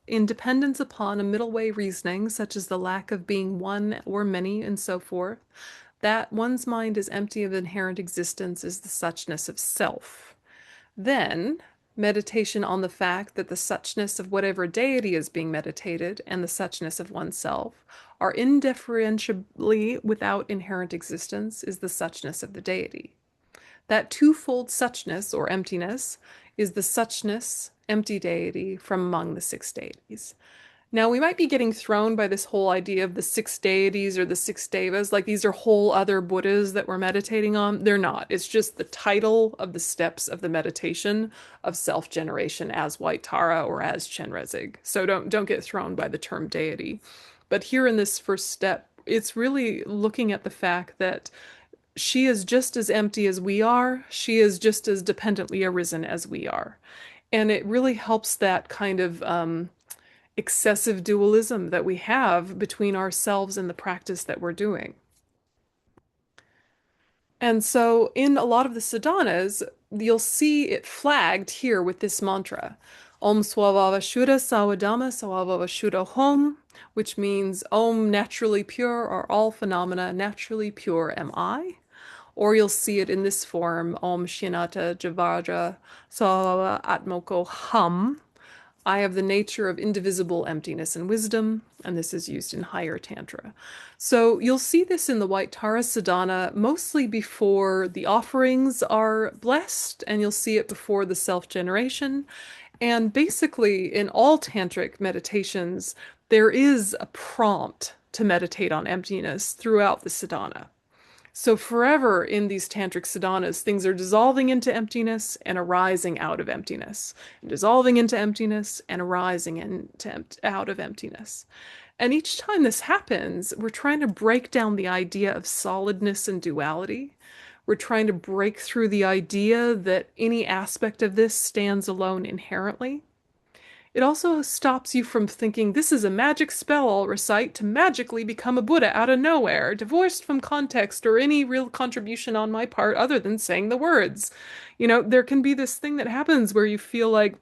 in dependence upon a middle way reasoning, such as the lack of being one or many and so forth, that one's mind is empty of inherent existence is the suchness of self. Then, meditation on the fact that the suchness of whatever deity is being meditated and the suchness of oneself are indifferentiably without inherent existence is the suchness of the deity. That twofold suchness or emptiness is the suchness, empty deity from among the six deities. Now, we might be getting thrown by this whole idea of the six deities or the six devas, like these are whole other Buddhas that we're meditating on. They're not. It's just the title of the steps of the meditation of self-generation as White Tara or as Chenrezig. So don't get thrown by the term deity. But here in this first step, it's really looking at the fact that she is just as empty as we are. She is just as dependently arisen as we are. And it really helps that kind of excessive dualism that we have between ourselves and the practice that we're doing. And so in a lot of the sadhanas, you'll see it flagged here with this mantra, Om Swavava Shuddha Sawadama Swavava Shuddha Hom, which means Om naturally pure are all phenomena, naturally pure am I. Or you'll see it in this form, Om Shinata Javadra Swavava Atmoko Hum, I have the nature of indivisible emptiness and wisdom, and this is used in higher Tantra. So you'll see this in the White Tara Sadhana mostly before the offerings are blessed, and you'll see it before the self-generation. And basically, in all tantric meditations, there is a prompt to meditate on emptiness throughout the sadhana. So forever in these tantric sadhanas, things are dissolving into emptiness and arising out of emptiness, and dissolving into emptiness and arising out of emptiness. And each time this happens, we're trying to break down the idea of solidness and duality. We're trying to break through the idea that any aspect of this stands alone inherently. It also stops you from thinking this is a magic spell I'll recite to magically become a Buddha out of nowhere, divorced from context or any real contribution on my part other than saying the words. You know, there can be this thing that happens where you feel like,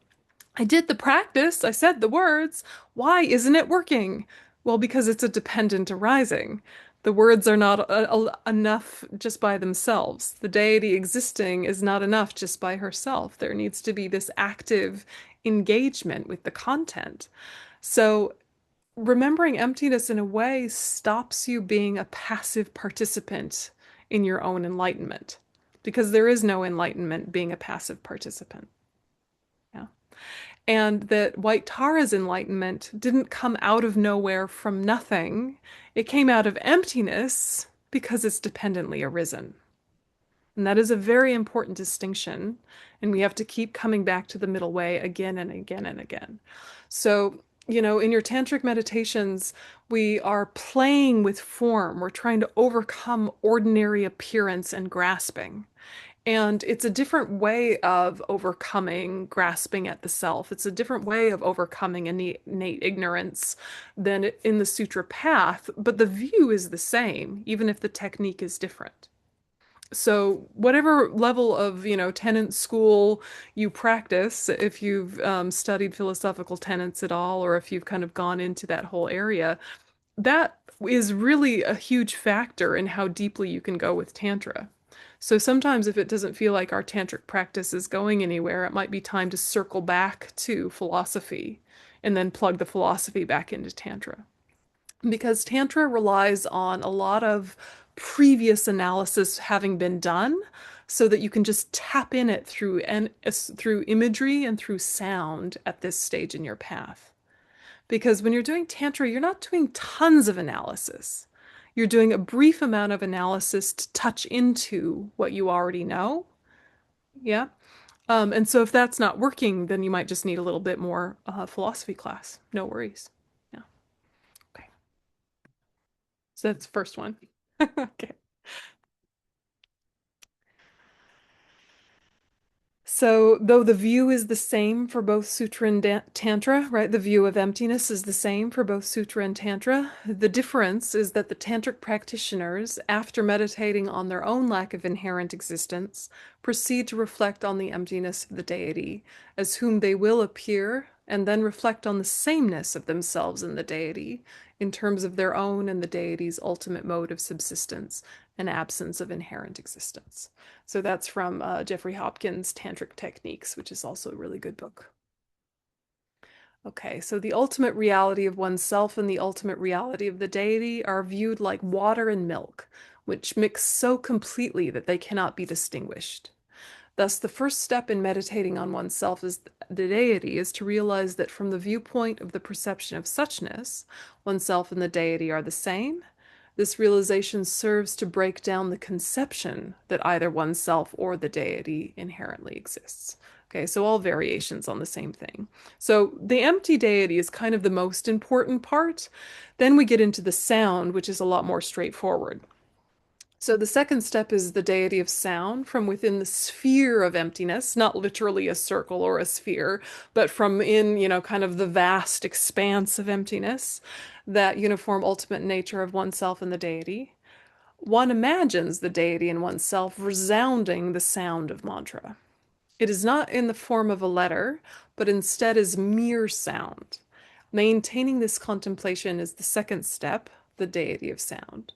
I did the practice, I said the words. Why isn't it working? Well, because it's a dependent arising. The words are not enough just by themselves. The deity existing is not enough just by herself. There needs to be this active engagement with the content. So, remembering emptiness in a way stops you being a passive participant in your own enlightenment, because there is no enlightenment being a passive participant. Yeah. And that White Tara's enlightenment didn't come out of nowhere from nothing. It came out of emptiness because it's dependently arisen. And that is a very important distinction. And we have to keep coming back to the middle way again and again and again. So, in your tantric meditations, we are playing with form. We're trying to overcome ordinary appearance and grasping. And it's a different way of overcoming grasping at the self. It's a different way of overcoming innate ignorance than in the sutra path, but the view is the same, even if the technique is different. So whatever level of, tenant school you practice, if you've studied philosophical tenets at all, or if you've kind of gone into that whole area, that is really a huge factor in how deeply you can go with Tantra. So sometimes if it doesn't feel like our tantric practice is going anywhere, it might be time to circle back to philosophy and then plug the philosophy back into Tantra. Because Tantra relies on a lot of previous analysis having been done so that you can just tap in it through imagery and through sound at this stage in your path. Because when you're doing Tantra, you're not doing tons of analysis. You're doing a brief amount of analysis to touch into what you already know. Yeah. And so if that's not working, then you might just need a little bit more philosophy class. No worries. Yeah. Okay. So that's the first one. Okay. So, though the view is the same for both Sutra and Tantra, right? The view of emptiness is the same for both Sutra and Tantra. The difference is that the Tantric practitioners, after meditating on their own lack of inherent existence, proceed to reflect on the emptiness of the deity, as whom they will appear, and then reflect on the sameness of themselves and the deity in terms of their own and the deity's ultimate mode of subsistence and absence of inherent existence. So that's from Jeffrey Hopkins' Tantric Techniques, which is also a really good book. Okay, so the ultimate reality of oneself and the ultimate reality of the deity are viewed like water and milk, which mix so completely that they cannot be distinguished. Thus, the first step in meditating on oneself as the deity is to realize that from the viewpoint of the perception of suchness, oneself and the deity are the same. This realization serves to break down the conception that either oneself or the deity inherently exists. Okay, so all variations on the same thing. So the empty deity is kind of the most important part. Then we get into the sound, which is a lot more straightforward. So the second step is the deity of sound from within the sphere of emptiness, not literally a circle or a sphere, but from in, kind of the vast expanse of emptiness, that uniform ultimate nature of oneself and the deity. One imagines the deity in oneself resounding the sound of mantra. It is not in the form of a letter, but instead is mere sound. Maintaining this contemplation is the second step, the deity of sound.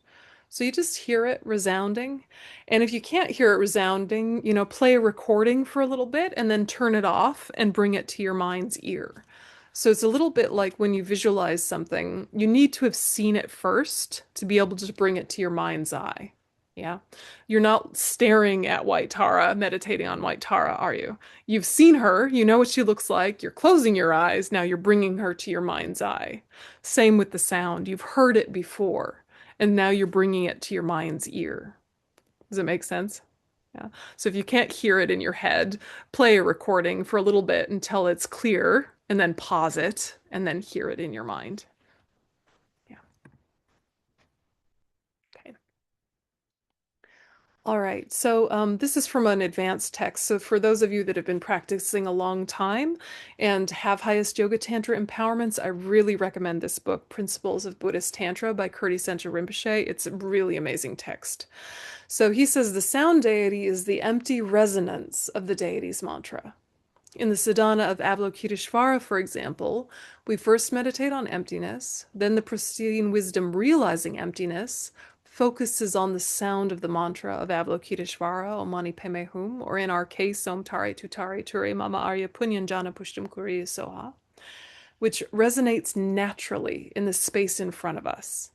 So you just hear it resounding. And if you can't hear it resounding, play a recording for a little bit and then turn it off and bring it to your mind's ear. So it's a little bit like when you visualize something, you need to have seen it first to be able to bring it to your mind's eye. Yeah. You're not staring at White Tara, meditating on White Tara, are you? You've seen her, you know what she looks like, you're closing your eyes, now you're bringing her to your mind's eye. Same with the sound, you've heard it before, and now you're bringing it to your mind's ear. Does it make sense? Yeah. So if you can't hear it in your head, play a recording for a little bit until it's clear, and then pause it, and then hear it in your mind. Yeah. Okay. All right, so this is from an advanced text. So for those of you that have been practicing a long time and have highest yoga tantra empowerments, I really recommend this book, Principles of Buddhist Tantra by Curtis Sencha Rinpoche. It's a really amazing text. So he says the sound deity is the empty resonance of the deity's mantra. In the sadhana of Avalokiteshvara, for example, we first meditate on emptiness, then the pristine wisdom realizing emptiness focuses on the sound of the mantra of Avalokiteshvara, Om Mani Padme Hum, or in our case, Om Tare Tutare Ture Mama Arya Punyanjana Pushtam Kuriya Soha, which resonates naturally in the space in front of us.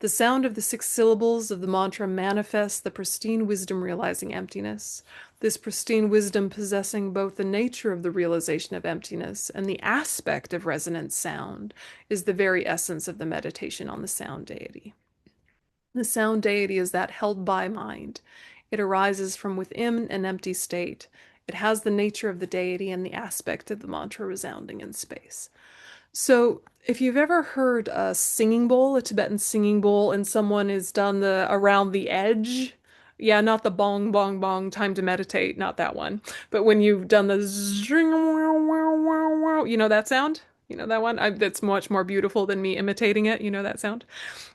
The sound of the 6 syllables of the mantra manifests the pristine wisdom realizing emptiness, this pristine wisdom possessing both the nature of the realization of emptiness and the aspect of resonant sound is the very essence of the meditation on the sound deity. The sound deity is that held by mind. It arises from within an empty state. It has the nature of the deity and the aspect of the mantra resounding in space. So, if you've ever heard a singing bowl, a Tibetan singing bowl, and someone has done the around the edge, yeah, not the bong, bong, bong, time to meditate, not that one, but when you've done the zing, wow, wow, wow, wow, you know that sound? You know that one? That's much more beautiful than me imitating it. You know that sound?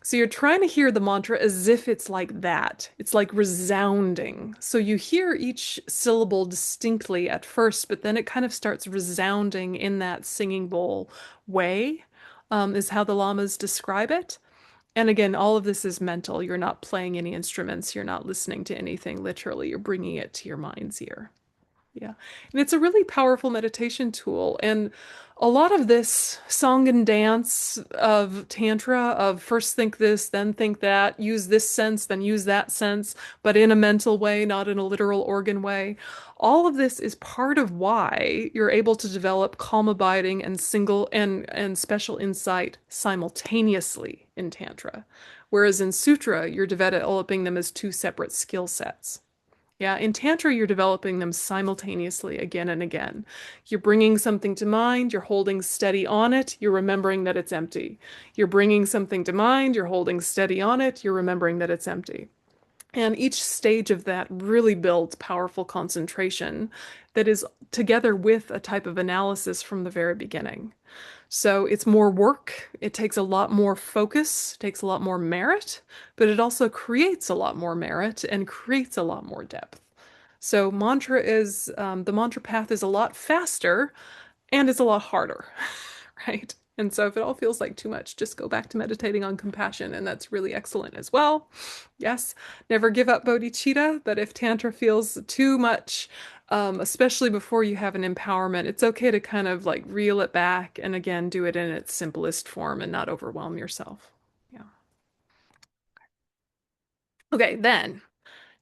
So you're trying to hear the mantra as if it's like that. It's like resounding. So you hear each syllable distinctly at first, but then it kind of starts resounding in that singing bowl way, is how the lamas describe it. And again, all of this is mental. You're not playing any instruments. You're not listening to anything literally. You're bringing it to your mind's ear. Yeah. And it's a really powerful meditation tool. And a lot of this song and dance of Tantra, of first think this, then think that, use this sense, then use that sense, but in a mental way, not in a literal organ way. All of this is part of why you're able to develop calm abiding and single and special insight simultaneously in Tantra. Whereas in Sutra, you're developing them as 2 separate skill sets. Yeah, in Tantra, you're developing them simultaneously again and again. You're bringing something to mind, you're holding steady on it, you're remembering that it's empty. You're bringing something to mind, you're holding steady on it, you're remembering that it's empty. And each stage of that really builds powerful concentration that is together with a type of analysis from the very beginning. So it's more work, it takes a lot more focus, takes a lot more merit, but it also creates a lot more merit and creates a lot more depth. So the mantra path is a lot faster and it's a lot harder, right? And so if it all feels like too much, just go back to meditating on compassion, and that's really excellent as well. Yes, never give up bodhicitta, but if Tantra feels too much, especially before you have an empowerment, it's okay to kind of like reel it back and again do it in its simplest form and not overwhelm yourself. Yeah. Okay, then,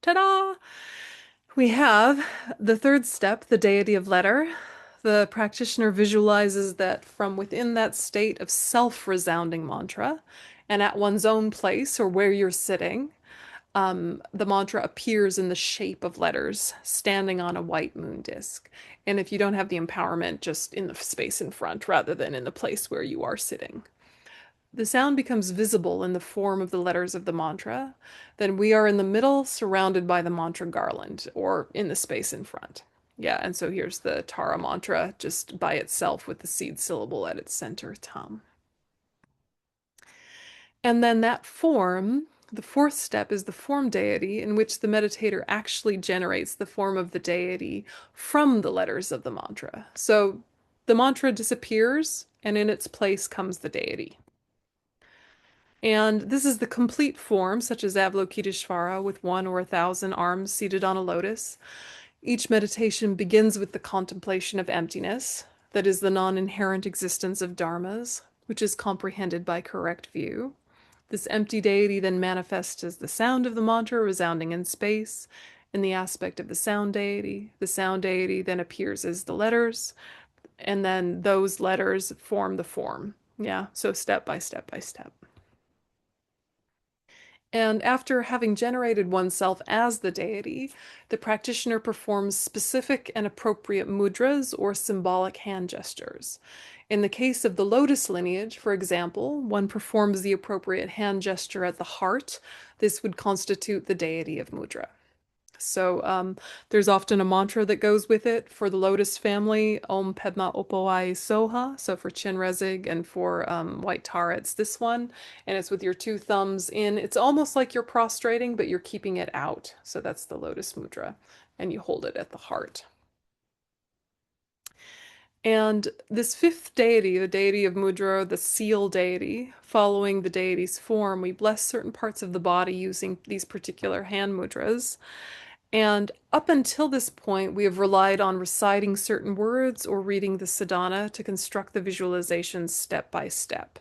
ta-da! We have the third step, the deity of letter. The practitioner visualizes that from within that state of self-resounding mantra and at one's own place or where you're sitting, the mantra appears in the shape of letters standing on a white moon disk. And if you don't have the empowerment, just in the space in front rather than in the place where you are sitting. The sound becomes visible in the form of the letters of the mantra. Then we are in the middle, surrounded by the mantra garland, or in the space in front. Yeah, and so here's the Tara mantra just by itself with the seed syllable at its center, tam. And then that form, the fourth step is the form deity, in which the meditator actually generates the form of the deity from the letters of the mantra. So the mantra disappears, and in its place comes the deity. And this is the complete form, such as Avalokiteshvara, with 1 or 1,000 arms seated on a lotus. Each meditation begins with the contemplation of emptiness, that is the non-inherent existence of dharmas, which is comprehended by correct view. This empty deity then manifests as the sound of the mantra resounding in space, in the aspect of the sound deity. The sound deity then appears as the letters, and then those letters form the form. Yeah, so step by step by step. And after having generated oneself as the deity, the practitioner performs specific and appropriate mudras or symbolic hand gestures. In the case of the lotus lineage, for example, one performs the appropriate hand gesture at the heart. This would constitute the deity of mudra. So there's often a mantra that goes with it for the Lotus family, Om Padma Opawai Soha. So for Chenrezig and for White Tara, it's this one. And it's with your 2 thumbs in. It's almost like you're prostrating, but you're keeping it out. So that's the Lotus Mudra. And you hold it at the heart. And this fifth deity, the deity of Mudra, the seal deity, following the deity's form, we bless certain parts of the body using these particular hand mudras. And up until this point, we have relied on reciting certain words or reading the sadhana to construct the visualizations step by step.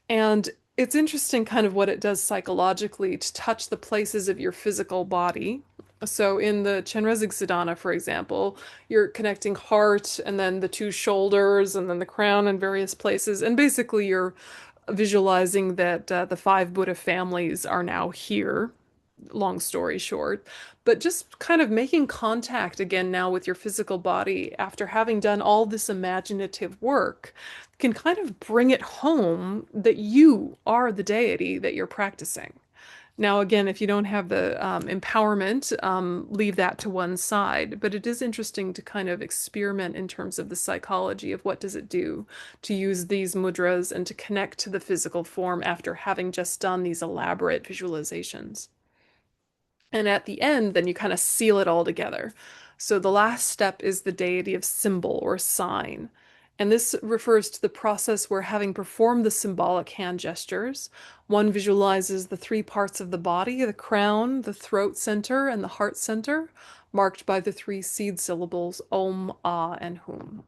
And it's interesting kind of what it does psychologically to touch the places of your physical body. So in the Chenrezig Sadhana, for example, you're connecting heart and then the two shoulders and then the crown in various places. And basically you're visualizing that the five Buddha families are now here, long story short. But just kind of making contact again now with your physical body after having done all this imaginative work can kind of bring it home that you are the deity that you're practicing. Now, again, if you don't have the empowerment, leave that to one side. But it is interesting to kind of experiment in terms of the psychology of what does it do to use these mudras and to connect to the physical form after having just done these elaborate visualizations. And at the end, then you kind of seal it all together. So the last step is the deity of symbol or sign. And this refers to the process where, having performed the symbolic hand gestures, one visualizes the three parts of the body, the crown, the throat center, and the heart center, marked by the three seed syllables Om, Ah, and Hum.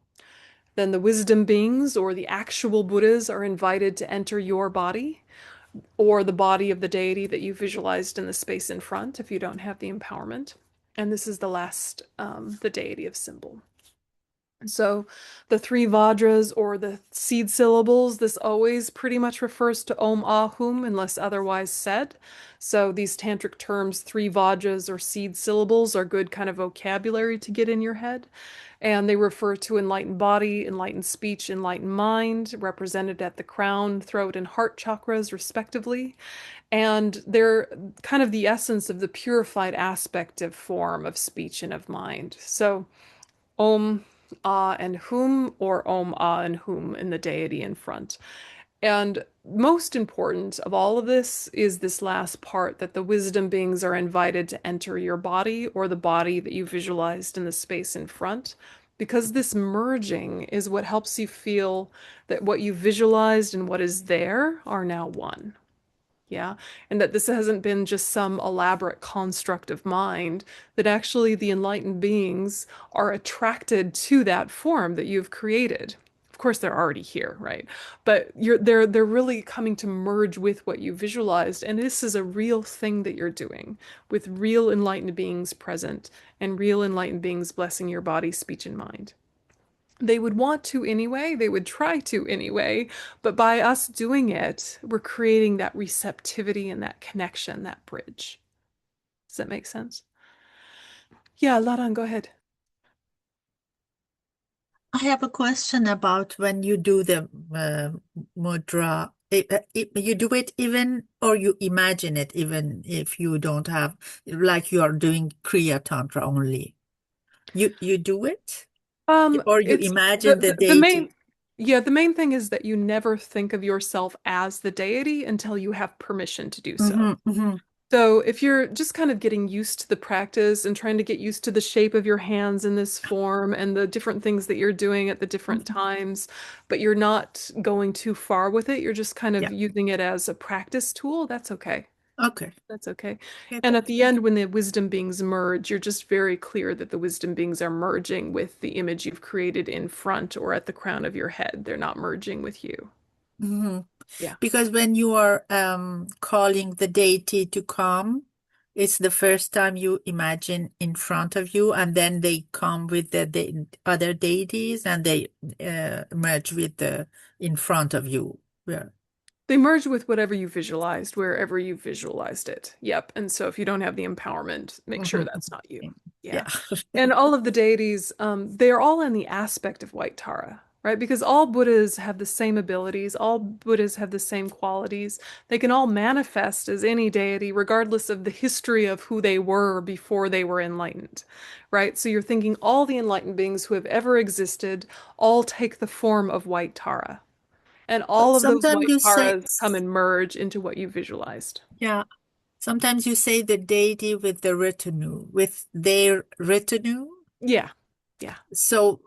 Then the wisdom beings or the actual Buddhas are invited to enter your body or the body of the deity that you visualized in the space in front if you don't have the empowerment. And this is the last, the deity of symbol. So the three Vajras or the seed syllables, this always pretty much refers to Om Ahum unless otherwise said. So these tantric terms, three Vajras or seed syllables, are good kind of vocabulary to get in your head. And they refer to enlightened body, enlightened speech, enlightened mind, represented at the crown, throat, and heart chakras, respectively. And they're kind of the essence of the purified aspect of form, of speech, and of mind. So Om, Ah, and Hum, or Om, Ah, and Hum in the deity in front. And most important of all of this is this last part that the wisdom beings are invited to enter your body or the body that you visualized in the space in front, because this merging is what helps you feel that what you visualized and what is there are now one. Yeah. And that this hasn't been just some elaborate construct of mind, that actually the enlightened beings are attracted to that form that you've created. Of course, they're already here, right? But they're really coming to merge with what you visualized. And this is a real thing that you're doing with real enlightened beings present and real enlightened beings blessing your body, speech, and mind. They would want to anyway, they would try to anyway, but by us doing it, we're creating that receptivity and that connection, that bridge. Does that make sense? Yeah, Ladan, go ahead.
I have a question about when you do the mudra. You do it even, or you imagine it even if you don't have, like you are doing Kriya Tantra only. You do it, or you
It's
imagine the
the
deity.
main, yeah, the main thing is that you never think of yourself as the deity until you have permission to do so.
Mm-hmm, mm-hmm.
So if you're just kind of getting used to the practice and trying to get used to the shape of your hands in this form and the different things that you're doing at the different
Mm-hmm.
times, but you're not going too far with it, you're just kind of
Yeah.
using it as a practice tool, that's okay.
Okay.
That's okay.
Okay.
And at the end, when the wisdom beings merge, you're just very clear that the wisdom beings are merging with the image you've created in front or at the crown of your head. They're not merging with you.
Mm-hmm.
Yeah.
Because when you are calling the deity to come, it's the first time you imagine in front of you, and then they come with the other deities, and they merge with the in front of you. Yeah.
They merge with whatever you visualized, wherever you visualized it. Yep. And so if you don't have the empowerment, make sure
Mhm.
that's not you.
Yeah.
Yeah. And all of the deities, they are all in the aspect of white Tara, right? Because all Buddhas have the same abilities, all Buddhas have the same qualities. They can all manifest as any deity, regardless of the history of who they were before they were enlightened, right? So you're thinking all the enlightened beings who have ever existed all take the form of white Tara. And
But
all of those
sometimes
white
you say,
taras come and merge into what you visualized.
yeah, sometimes you say the deity with the retinue, with their retinue.
Yeah. Yeah.
So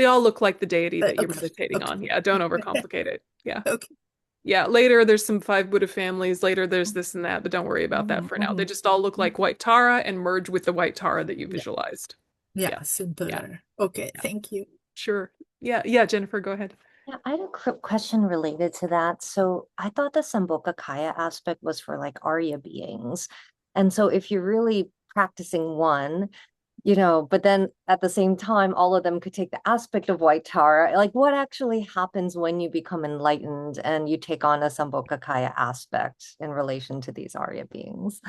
They all look like the deity that you're
Okay,
meditating
okay,
on. Yeah, don't overcomplicate it. Yeah.
okay.
Yeah, later there's some five Buddha families. Later there's this and that, but don't worry about that
Mhm,
for now. They
mhm.
just all look like white Tara and merge with the white Tara that you
Yeah,
visualized. Yeah.
yeah,
Yeah.
simpler. Okay,
Yeah.
thank you.
Sure. Yeah. Yeah, Jennifer, go ahead.
Yeah, I had a quick question related to that. So I thought the Sambhogakaya aspect was for like Arya beings. And so if you're really practicing one, but then at the same time, all of them could take the aspect of White Tower. Like, what actually happens when you become enlightened and you take on a Sambhogakaya aspect in relation to these Arya beings?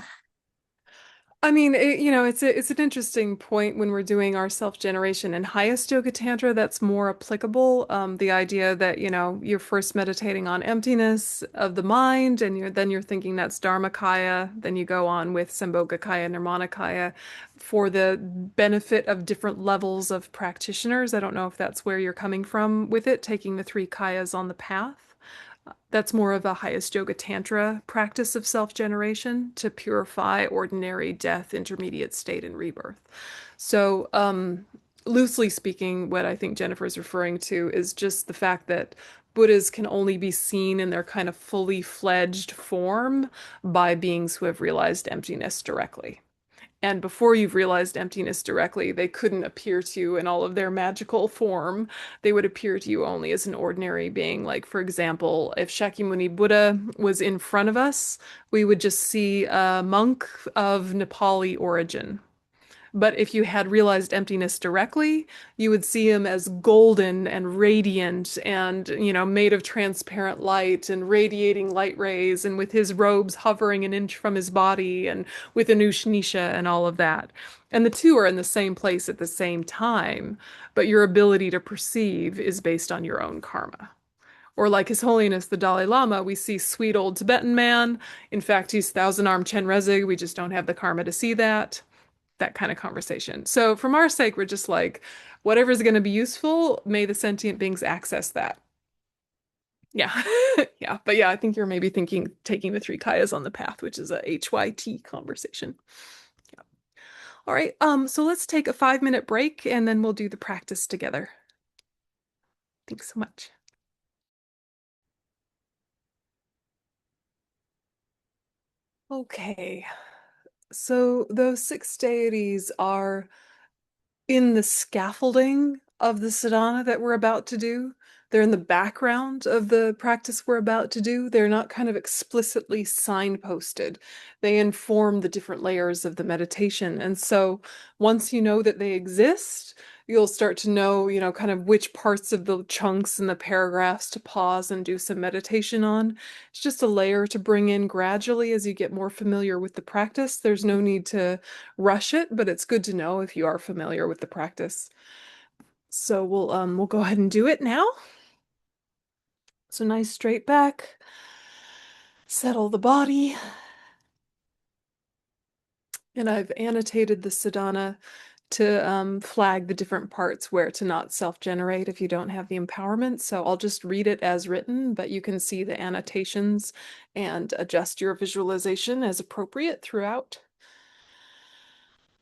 I mean, it's an interesting point when we're doing our self-generation and highest yoga tantra that's more applicable. The idea that, you're first meditating on emptiness of the mind and then you're thinking that's Dharmakaya, then you go on with Sambhogakaya, Nirmanakaya for the benefit of different levels of practitioners. I don't know if that's where you're coming from with it, taking the three kayas on the path. That's more of a highest yoga tantra practice of self-generation to purify ordinary death, intermediate state, and rebirth. So, loosely speaking, what I think Jennifer is referring to is just the fact that Buddhas can only be seen in their kind of fully fledged form by beings who have realized emptiness directly. And before you've realized emptiness directly, they couldn't appear to you in all of their magical form. They would appear to you only as an ordinary being. Like, for example, if Shakyamuni Buddha was in front of us, we would just see a monk of Nepali origin. But if you had realized emptiness directly, you would see him as golden and radiant and, made of transparent light and radiating light rays and with his robes hovering an inch from his body and with Anushnisha and all of that. And the two are in the same place at the same time, but your ability to perceive is based on your own karma. Or like His Holiness the Dalai Lama, we see sweet old Tibetan man. In fact, he's thousand-armed Chenrezig. We just don't have the karma to see that kind of conversation. So from our sake, we're just like, whatever's going to be useful, may the sentient beings access that. Yeah. Yeah. But yeah, I think you're maybe thinking taking the three kayas on the path, which is a HYT conversation. Yeah. All right. So let's take a 5-minute break and then we'll do the practice together. Thanks so much. Okay. So those six deities are in the scaffolding of the sadhana that we're about to do. They're in the background of the practice we're about to do. They're not kind of explicitly signposted. They inform the different layers of the meditation. And so once you know that they exist, you'll start to know, kind of which parts of the chunks and the paragraphs to pause and do some meditation on. It's just a layer to bring in gradually as you get more familiar with the practice. There's no need to rush it, but it's good to know if you are familiar with the practice. So we'll go ahead and do it now. So nice straight back. Settle the body. And I've annotated the sadhana to flag the different parts where to not self-generate if you don't have the empowerment. So I'll just read it as written, but you can see the annotations and adjust your visualization as appropriate throughout.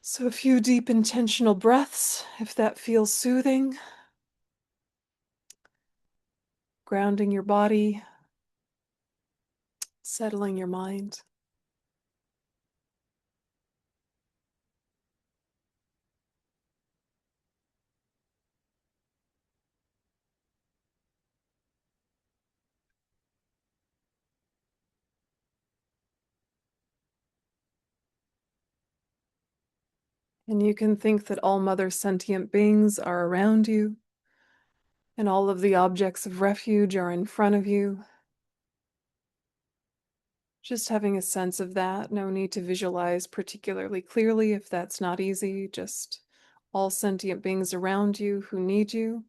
So a few deep intentional breaths, if that feels soothing. Grounding your body, settling your mind. And you can think that all mother sentient beings are around you, and all of the objects of refuge are in front of you. Just having a sense of that, no need to visualize particularly clearly if that's not easy, just all sentient beings around you who need you,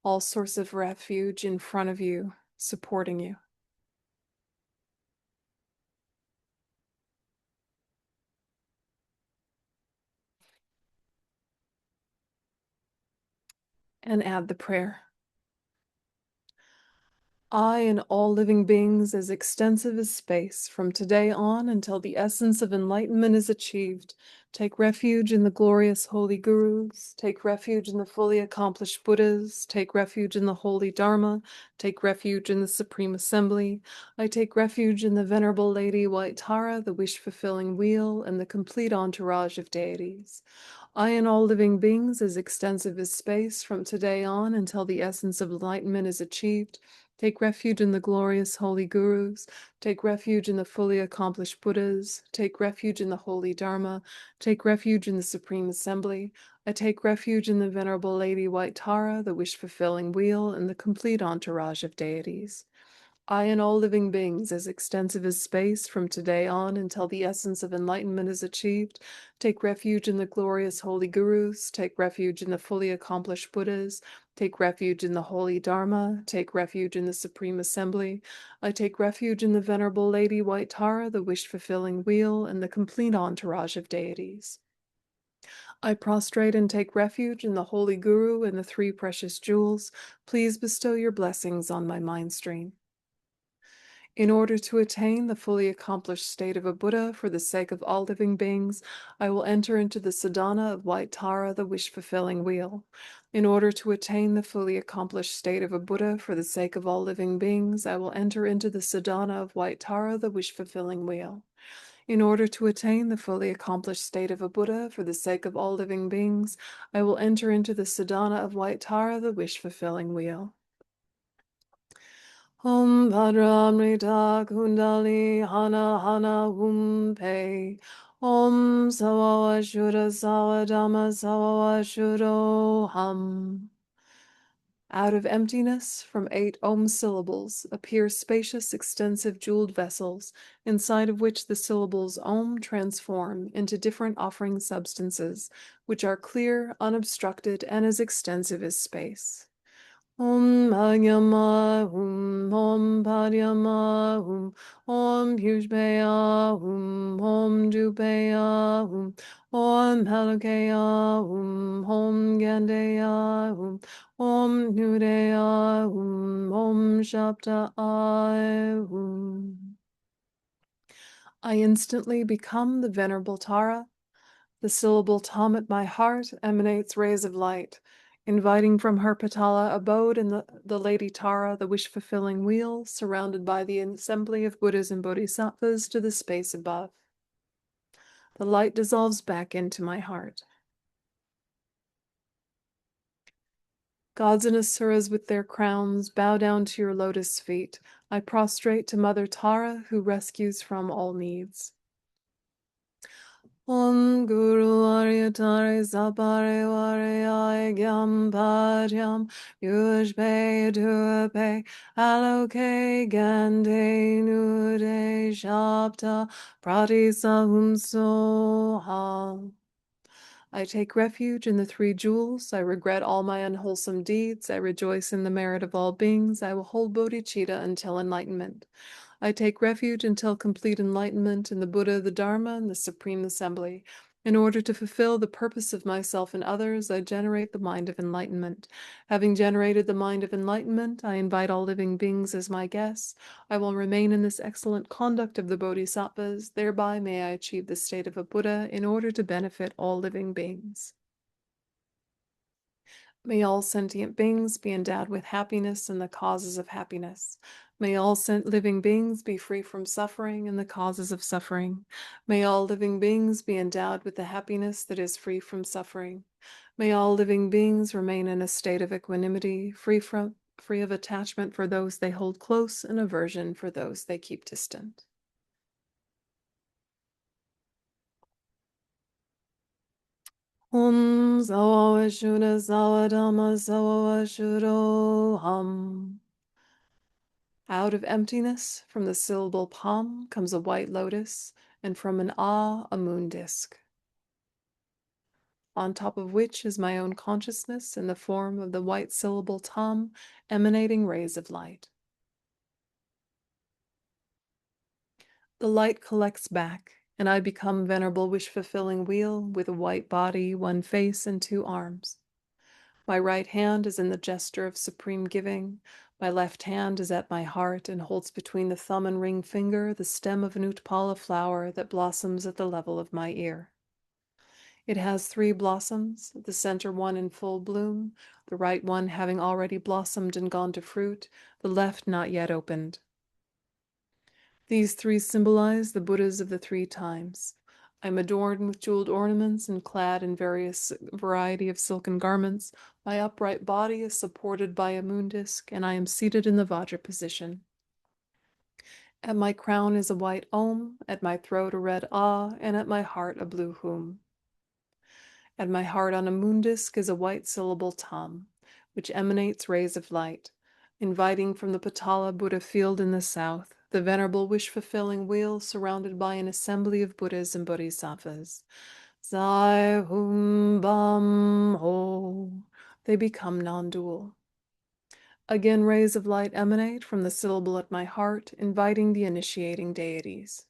all source of refuge in front of you, supporting you. And add the prayer. I and all living beings as extensive as space, from today on until the essence of enlightenment is achieved, take refuge in the glorious holy gurus, take refuge in the fully accomplished Buddhas, take refuge in the holy Dharma, take refuge in the Supreme Assembly. I take refuge in the Venerable Lady White Tara, the wish-fulfilling wheel, and the complete entourage of deities. I and all living beings as extensive as space, from today on until the essence of enlightenment is achieved, take refuge in the glorious holy gurus, take refuge in the fully accomplished Buddhas, take refuge in the holy Dharma, take refuge in the Supreme Assembly. I take refuge in the Venerable Lady White Tara, the wish-fulfilling wheel, and the complete entourage of deities. I and all living beings as extensive as space, from today on until the essence of enlightenment is achieved, take refuge in the glorious holy gurus, take refuge in the fully accomplished Buddhas, take refuge in the holy Dharma, take refuge in the Supreme Assembly. I take refuge in the Venerable Lady White Tara, the wish-fulfilling wheel, and the complete entourage of deities. I prostrate and take refuge in the holy guru and the three precious jewels. Please bestow your blessings on my mind stream. In order to attain the fully accomplished state of a Buddha for the sake of all living beings, I will enter into the sadhana of White Tara, the wish-fulfilling wheel. In order to attain the fully accomplished state of a Buddha for the sake of all living beings, I will enter into the sadhana of White Tara, the wish-fulfilling wheel. In order to attain the fully accomplished state of a Buddha for the sake of all living beings, I will enter into the sadhana of White Tara, the wish-fulfilling wheel. Om Bhadramrita Kundali Hana Hana Pe. Om Sawawa Shuddha Sawadama Sawawa Shuddho Hum. Out of emptiness, from 8 Om syllables, appear spacious, extensive jeweled vessels, inside of which the syllables Om transform into different offering substances, which are clear, unobstructed, and as extensive as space. Om Bhagyama Hum, Om Padhyama Hum, Om Pyushpeya Hum, Om Dupeya Hum, Om Halakaya Hum, Om Gandeya Hum, Om Nudeya Hum, Om Shabda Hum. I instantly become the Venerable Tara. The syllable Tam at my heart emanates rays of light, inviting from her Patala abode in the Lady Tara, the wish-fulfilling wheel, surrounded by the assembly of Buddhas and Bodhisattvas to the space above. The light dissolves back into my heart. Gods and asuras with their crowns bow down to your lotus feet. I prostrate to Mother Tara, who rescues from all needs. Om Guru Aryatare Sapare Varayai Gyam Padyam Yushpe Dupe Aloke Gande Nude Shabda Pratisahum Soha. I take refuge in the 3 jewels. I regret all my unwholesome deeds. I rejoice in the merit of all beings. I will hold bodhicitta until enlightenment. I take refuge until complete enlightenment in the Buddha, the Dharma, and the Supreme Assembly. In order to fulfill the purpose of myself and others, I generate the mind of enlightenment. Having generated the mind of enlightenment, I invite all living beings as my guests. I will remain in this excellent conduct of the Bodhisattvas. Thereby may I achieve the state of a Buddha in order to benefit all living beings. May all sentient beings be endowed with happiness and the causes of happiness. May all living beings be free from suffering and the causes of suffering. May all living beings be endowed with the happiness that is free from suffering. May all living beings remain in a state of equanimity, free of attachment for those they hold close and aversion for those they keep distant. Om Sawawa Shuddha Sawadama Sawawa Shuddho Hum. Out of emptiness, from the syllable Pam, comes a white lotus, and from an Ah, a moon disk, on top of which is my own consciousness in the form of the white syllable Tam, emanating rays of light. The light collects back, and I become Venerable Wish-Fulfilling Wheel with a white body, 1 face, and 2 arms. My right hand is in the gesture of supreme giving. My left hand is at my heart and holds between the thumb and ring finger the stem of an utpala flower that blossoms at the level of my ear. It has 3 blossoms, the center one in full bloom, the right one having already blossomed and gone to fruit, the left not yet opened. These 3 symbolize the Buddhas of the 3 times. I am adorned with jeweled ornaments and clad in various variety of silken garments. My upright body is supported by a moon disk, and I am seated in the Vajra position. At my crown is a white Om, at my throat a red Ah, and at my heart a blue Hum. At my heart on a moon disk is a white syllable Tam, which emanates rays of light, inviting from the Patala Buddha field in the south, the venerable wish-fulfilling wheel surrounded by an assembly of Buddhas and Bodhisattvas. Zai Hum Bam Ho. They become non-dual. Again, rays of light emanate from the syllable at my heart, inviting the initiating deities.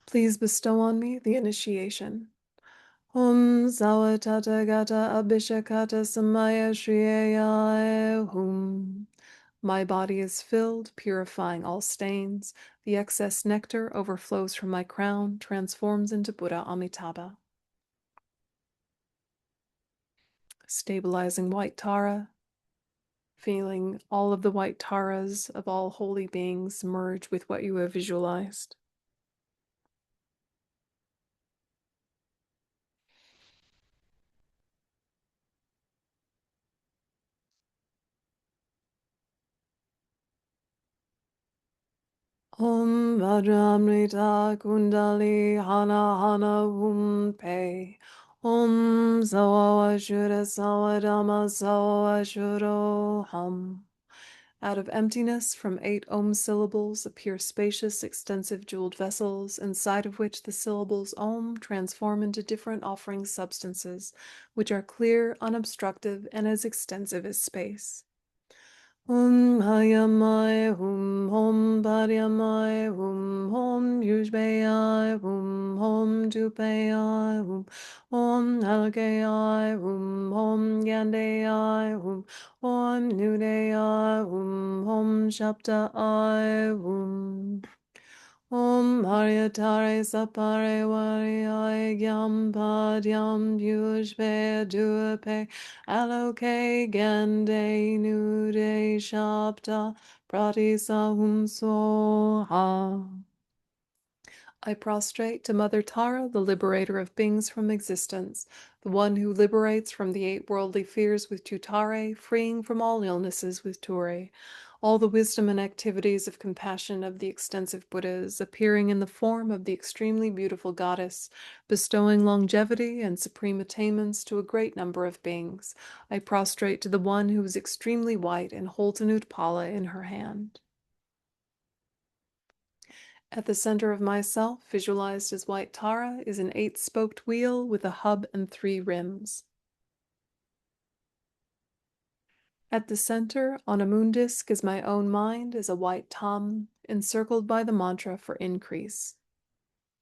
Please bestow on me the initiation. Zawatata Gata Abhishekata Samaya Shriyaya Hum. My body is filled, purifying all stains. The excess nectar overflows from my crown, transforms into Buddha Amitabha. Stabilizing white Tara, feeling all of the white Taras of all holy beings merge with what you have visualized. Om Vajramrita Kundali Hana Hana Hum Pe. Om Zawa Shura Sawadama Zawa Shuro Hum. Out of emptiness, from 8 Om syllables, appear spacious, extensive jeweled vessels, inside of which the syllables Om transform into different offering substances, which are clear, unobstructive, and as extensive as space. Hayamai hum Paryamai hum Yushbayai hum Tupayai hum Halakayai hum Gandayai hum Nudayai hum Shaptai Haryatare Sapare Variai Gyam Padyam Yushpe Dupe Aloke Gande Nude Shapta Pratisahum Soha. I prostrate to Mother Tara, the liberator of beings from existence, the one who liberates from the 8 worldly fears with Tutare, freeing from all illnesses with Ture, all the wisdom and activities of compassion of the extensive Buddhas, appearing in the form of the extremely beautiful goddess, bestowing longevity and supreme attainments to a great number of beings. I prostrate to the one who is extremely white and holds an utpala in her hand. At the center of myself, visualized as white Tara, is an 8-spoked wheel with a hub and 3 rims. At the center, on a moon disk, is my own mind as a white Tam, encircled by the mantra for increase.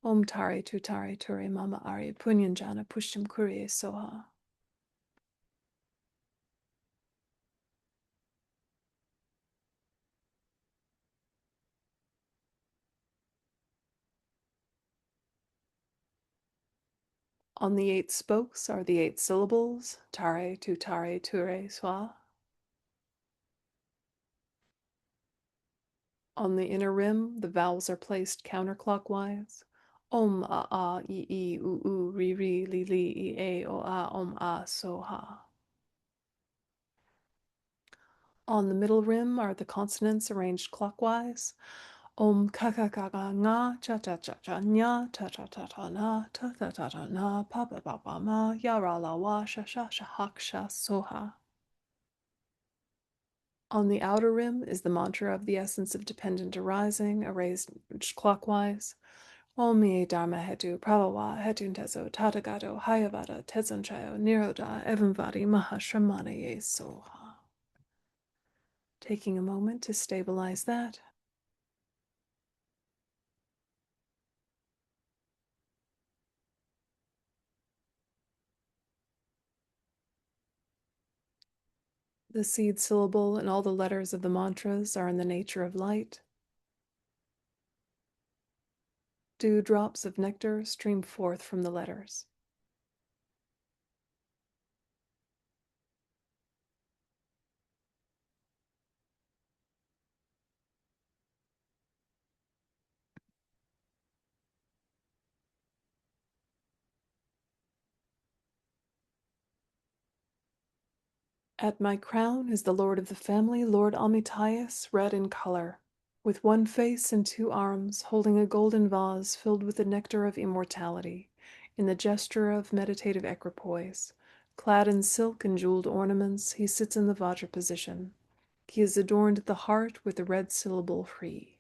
Om Tare Tutare Ture Mama Ari Punyanjana Pushtim Kuriye Soha. On the 8 spokes are the 8 syllables, Tare Tutare Ture Swa. On the inner rim, the vowels are placed counterclockwise. Om a I u ri li li I a o a om a so ha. On the middle rim are the consonants arranged clockwise. Om ka ka ka ka nga cha cha cha cha nya ta ta ta ta na ta ta ta ta na pa pa pa pa ma ya ra la wa sha sha sha hak sha so ha. On the outer rim is the mantra of the essence of dependent arising, arranged clockwise. Om ye dharma hetu prabhava hetun teso tatagato hayavada tezonchayo niroda evanvadi mahashramana ye soha. Taking a moment to stabilize that. The seed syllable and all the letters of the mantras are in the nature of light. Dewdrops of nectar stream forth from the letters. At my crown is the lord of the family, Lord Amitayas, red in color, with one face and two arms, holding a golden vase filled with the nectar of immortality, in the gesture of meditative equipoise. Clad in silk and jeweled ornaments, he sits in the Vajra position. He is adorned at the heart with the red syllable Hri.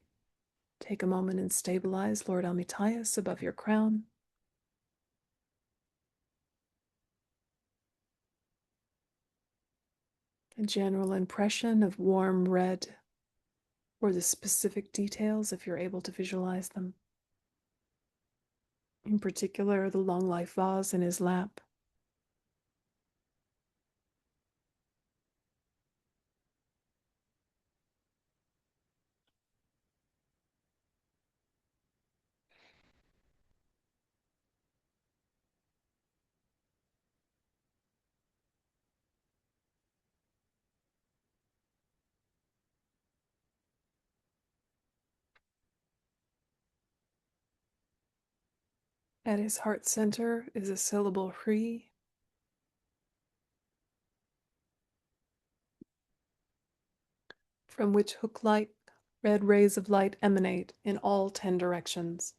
Take a moment and stabilize Lord Amitayas above your crown. A general impression of warm red, or the specific details if you're able to visualize them. In particular, the long life vase in his lap. At his heart center is a syllable Hri, from which hook-like red rays of light emanate in all 10 directions.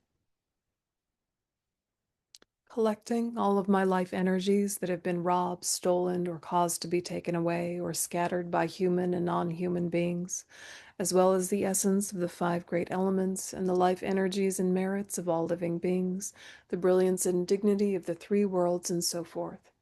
Collecting all of my life energies that have been robbed, stolen, or caused to be taken away or scattered by human and non-human beings, as well as the essence of the 5 great elements and the life energies and merits of all living beings, the brilliance and dignity of the 3 worlds, and so forth.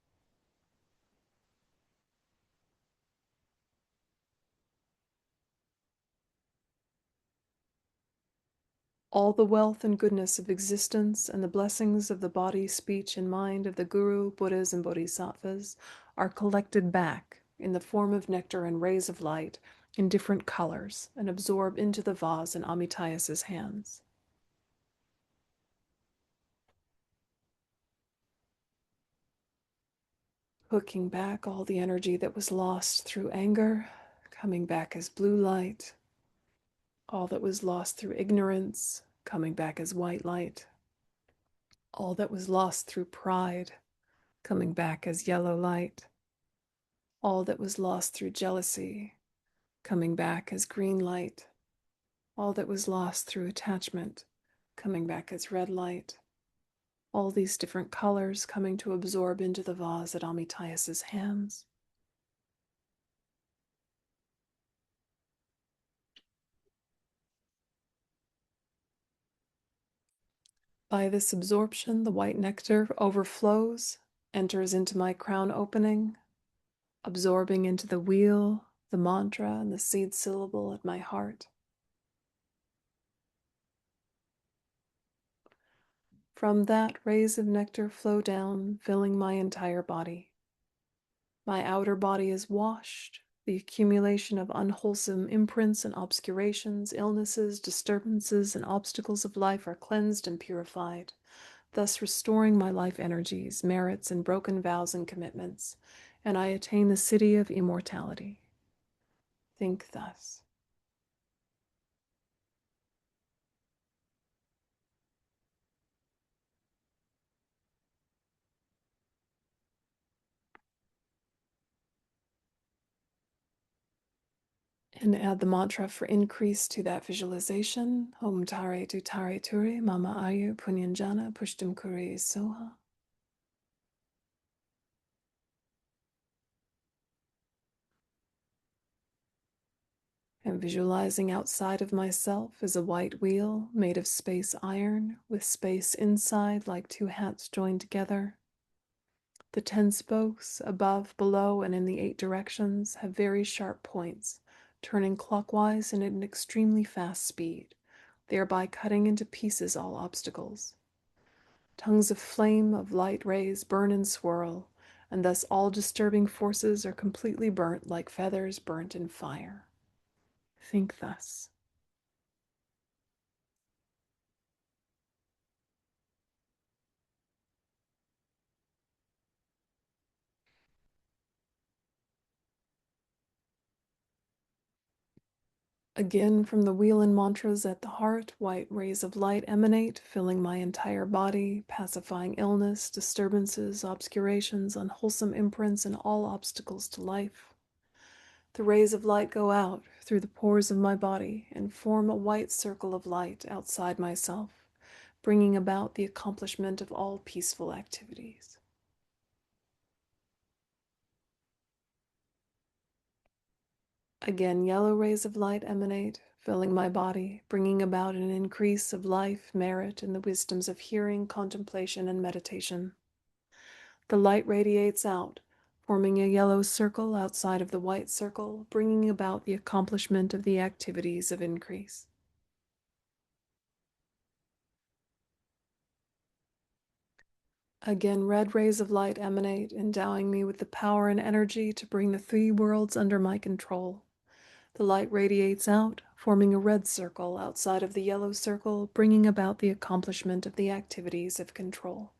All the wealth and goodness of existence and the blessings of the body, speech, and mind of the Guru, Buddhas, and Bodhisattvas are collected back in the form of nectar and rays of light in different colors and absorb into the vase in Amitayas's hands. Hooking back all the energy that was lost through anger, coming back as blue light. All that was lost through ignorance, coming back as white light. All that was lost through pride, coming back as yellow light. All that was lost through jealousy, coming back as green light. All that was lost through attachment, coming back as red light. All these different colors coming to absorb into the vase at Amitayas's hands. By this absorption, the white nectar overflows, enters into my crown opening, absorbing into the wheel, the mantra, and the seed syllable at my heart. From that, rays of nectar flow down, filling my entire body. My outer body is washed. The accumulation of unwholesome imprints and obscurations, illnesses, disturbances, and obstacles of life are cleansed and purified, thus restoring my life energies, merits, and broken vows and commitments, and I attain the city of immortality. Think thus. And add the mantra for increase to that visualization. Om Tare Tu Tare Ture Mama Ayu Punyanjana Pushtim Kure Soha. And visualizing outside of myself is a white wheel made of space iron with space inside like 2 hats joined together. The 10 spokes above, below, and in the 8 directions have very sharp points, turning clockwise and at an extremely fast speed, thereby cutting into pieces all obstacles. Tongues of flame of light rays burn and swirl, and thus all disturbing forces are completely burnt like feathers burnt in fire. Think thus. Again, from the wheel and mantras at the heart, white rays of light emanate, filling my entire body, pacifying illness, disturbances, obscurations, unwholesome imprints, and all obstacles to life. The rays of light go out through the pores of my body and form a white circle of light outside myself, bringing about the accomplishment of all peaceful activities. Again, yellow rays of light emanate, filling my body, bringing about an increase of life, merit, and the wisdoms of hearing, contemplation, and meditation. The light radiates out, forming a yellow circle outside of the white circle, bringing about the accomplishment of the activities of increase. Again, red rays of light emanate, endowing me with the power and energy to bring the three worlds under my control. The light radiates out, forming a red circle outside of the yellow circle, bringing about the accomplishment of the activities of control.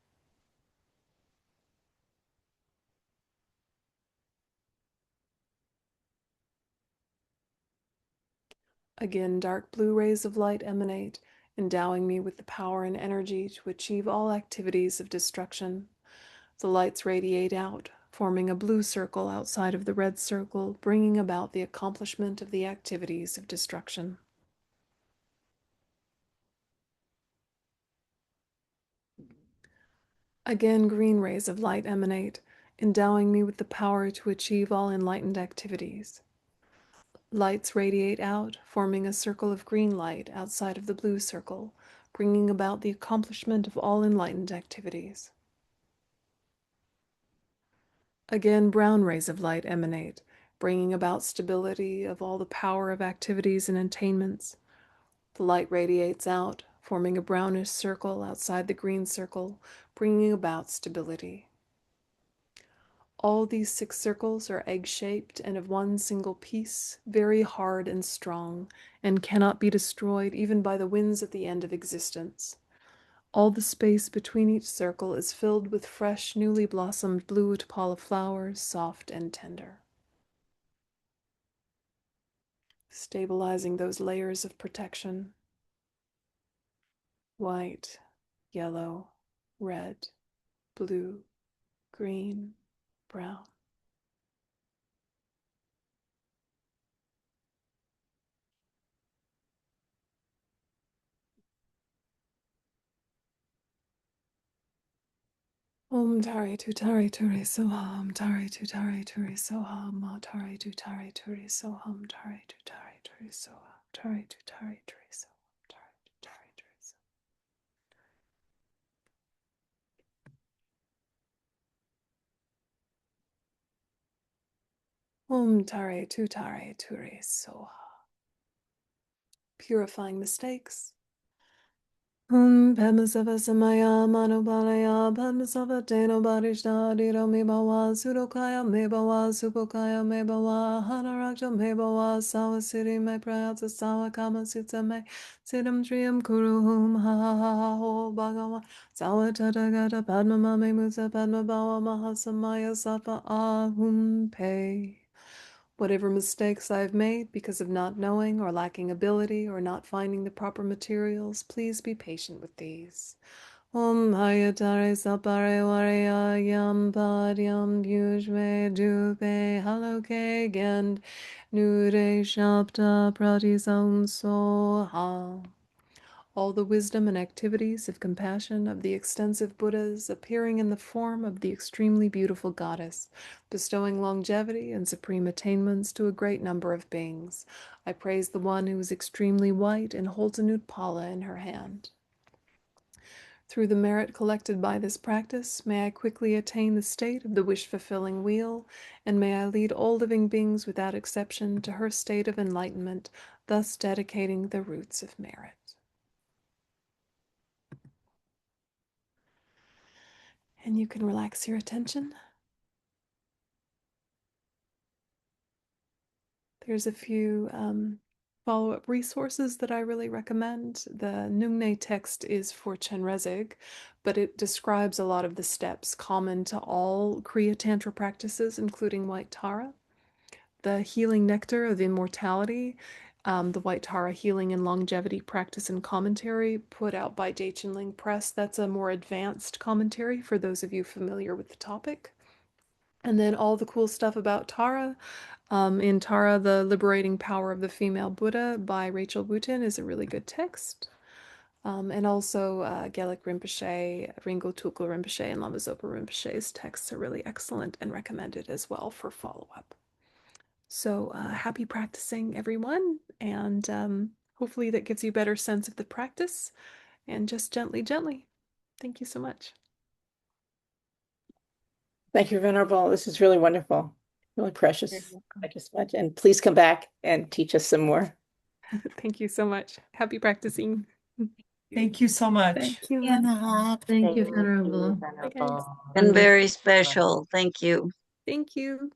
Again, dark blue rays of light emanate, endowing me with the power and energy to achieve all activities of destruction. The lights radiate out, forming a blue circle outside of the red circle, bringing about the accomplishment of the activities of destruction. Again, green rays of light emanate, endowing me with the power to achieve all enlightened activities. Lights radiate out, forming a circle of green light outside of the blue circle, bringing about the accomplishment of all enlightened activities. Again, brown rays of light emanate, bringing about stability of all the power of activities and attainments. The light radiates out, forming a brownish circle outside the green circle, bringing about stability. All these 6 circles are egg-shaped and of one single piece, very hard and strong, and cannot be destroyed even by the winds at the end of existence. All the space between each circle is filled with fresh, newly blossomed blue Utpala flowers, soft and tender, stabilizing those layers of protection. White, yellow, red, blue, green, brown. Om Tari Tutari Turi Soham Tari Tutari Turi Soham Ma Tari Tutari Turi Soham Tari Tutari Turi Soham Tari Tutari Turi Soham Tari Tutari Turi Soham. Om Tari Tutari Turi Soham. Purifying mistakes. Padmasava Samaya Manobalaya Padmasava Deno Barishna Dito Mebawa Sudokaya Mebawa Supokaya Mebawa Hanarakta Mebawa Sawa Siddhi Me Prayatsa Sawa Kama Sutta Me Siddham Triyam Kuruhum Ha Ha Ha Ha Ho Bhagawa Sawa Tathagata Padma Mame Musa Padma Bhava Mahasamaya Safa Ahum Pe. Whatever mistakes I have made because of not knowing or lacking ability or not finding the proper materials, please be patient with these. Om Hayatare Sapare Varaya Yam Padyam Yujme Dupe Haloke Gend Nude Shapta Pratisam Soha. All the wisdom and activities of compassion of the extensive Buddhas appearing in the form of the extremely beautiful goddess, bestowing longevity and supreme attainments to a great number of beings. I praise the one who is extremely white and holds a Utpala in her hand. Through the merit collected by this practice, may I quickly attain the state of the wish-fulfilling wheel, and may I lead all living beings without exception to her state of enlightenment, thus dedicating the roots of merit. And you can relax your attention There's a few follow-up resources that I really recommend. The Nungne text is for Chenrezig, but it describes a lot of the steps common to all Kriya Tantra practices, including White Tara. The Healing Nectar of Immortality, the White Tara Healing and Longevity Practice and Commentary, put out by Ling Press. That's a more advanced commentary for those of you familiar with the topic. And then all the cool stuff about Tara. In Tara, The Liberating Power of the Female Buddha by Rachel Wooten is a really good text. And also Gelik Rinpoche, Ringo Tulku Rinpoche, and Lama Zopa Rinpoche's texts are really excellent and recommended as well for follow-up. So happy practicing, everyone, and hopefully that gives you a better sense of the practice, and just gently, gently. Thank you so much.
Thank you, Venerable. This is really wonderful, really precious.
You're welcome.
Thank you so much. And please come back and teach us some more.
Thank you so much. Happy practicing.
Thank you so much.
Thank you.
Thank you,
Thank you,
Venerable.
Bye, guys.
Venerable.
Been very special. Thank you.
Thank you.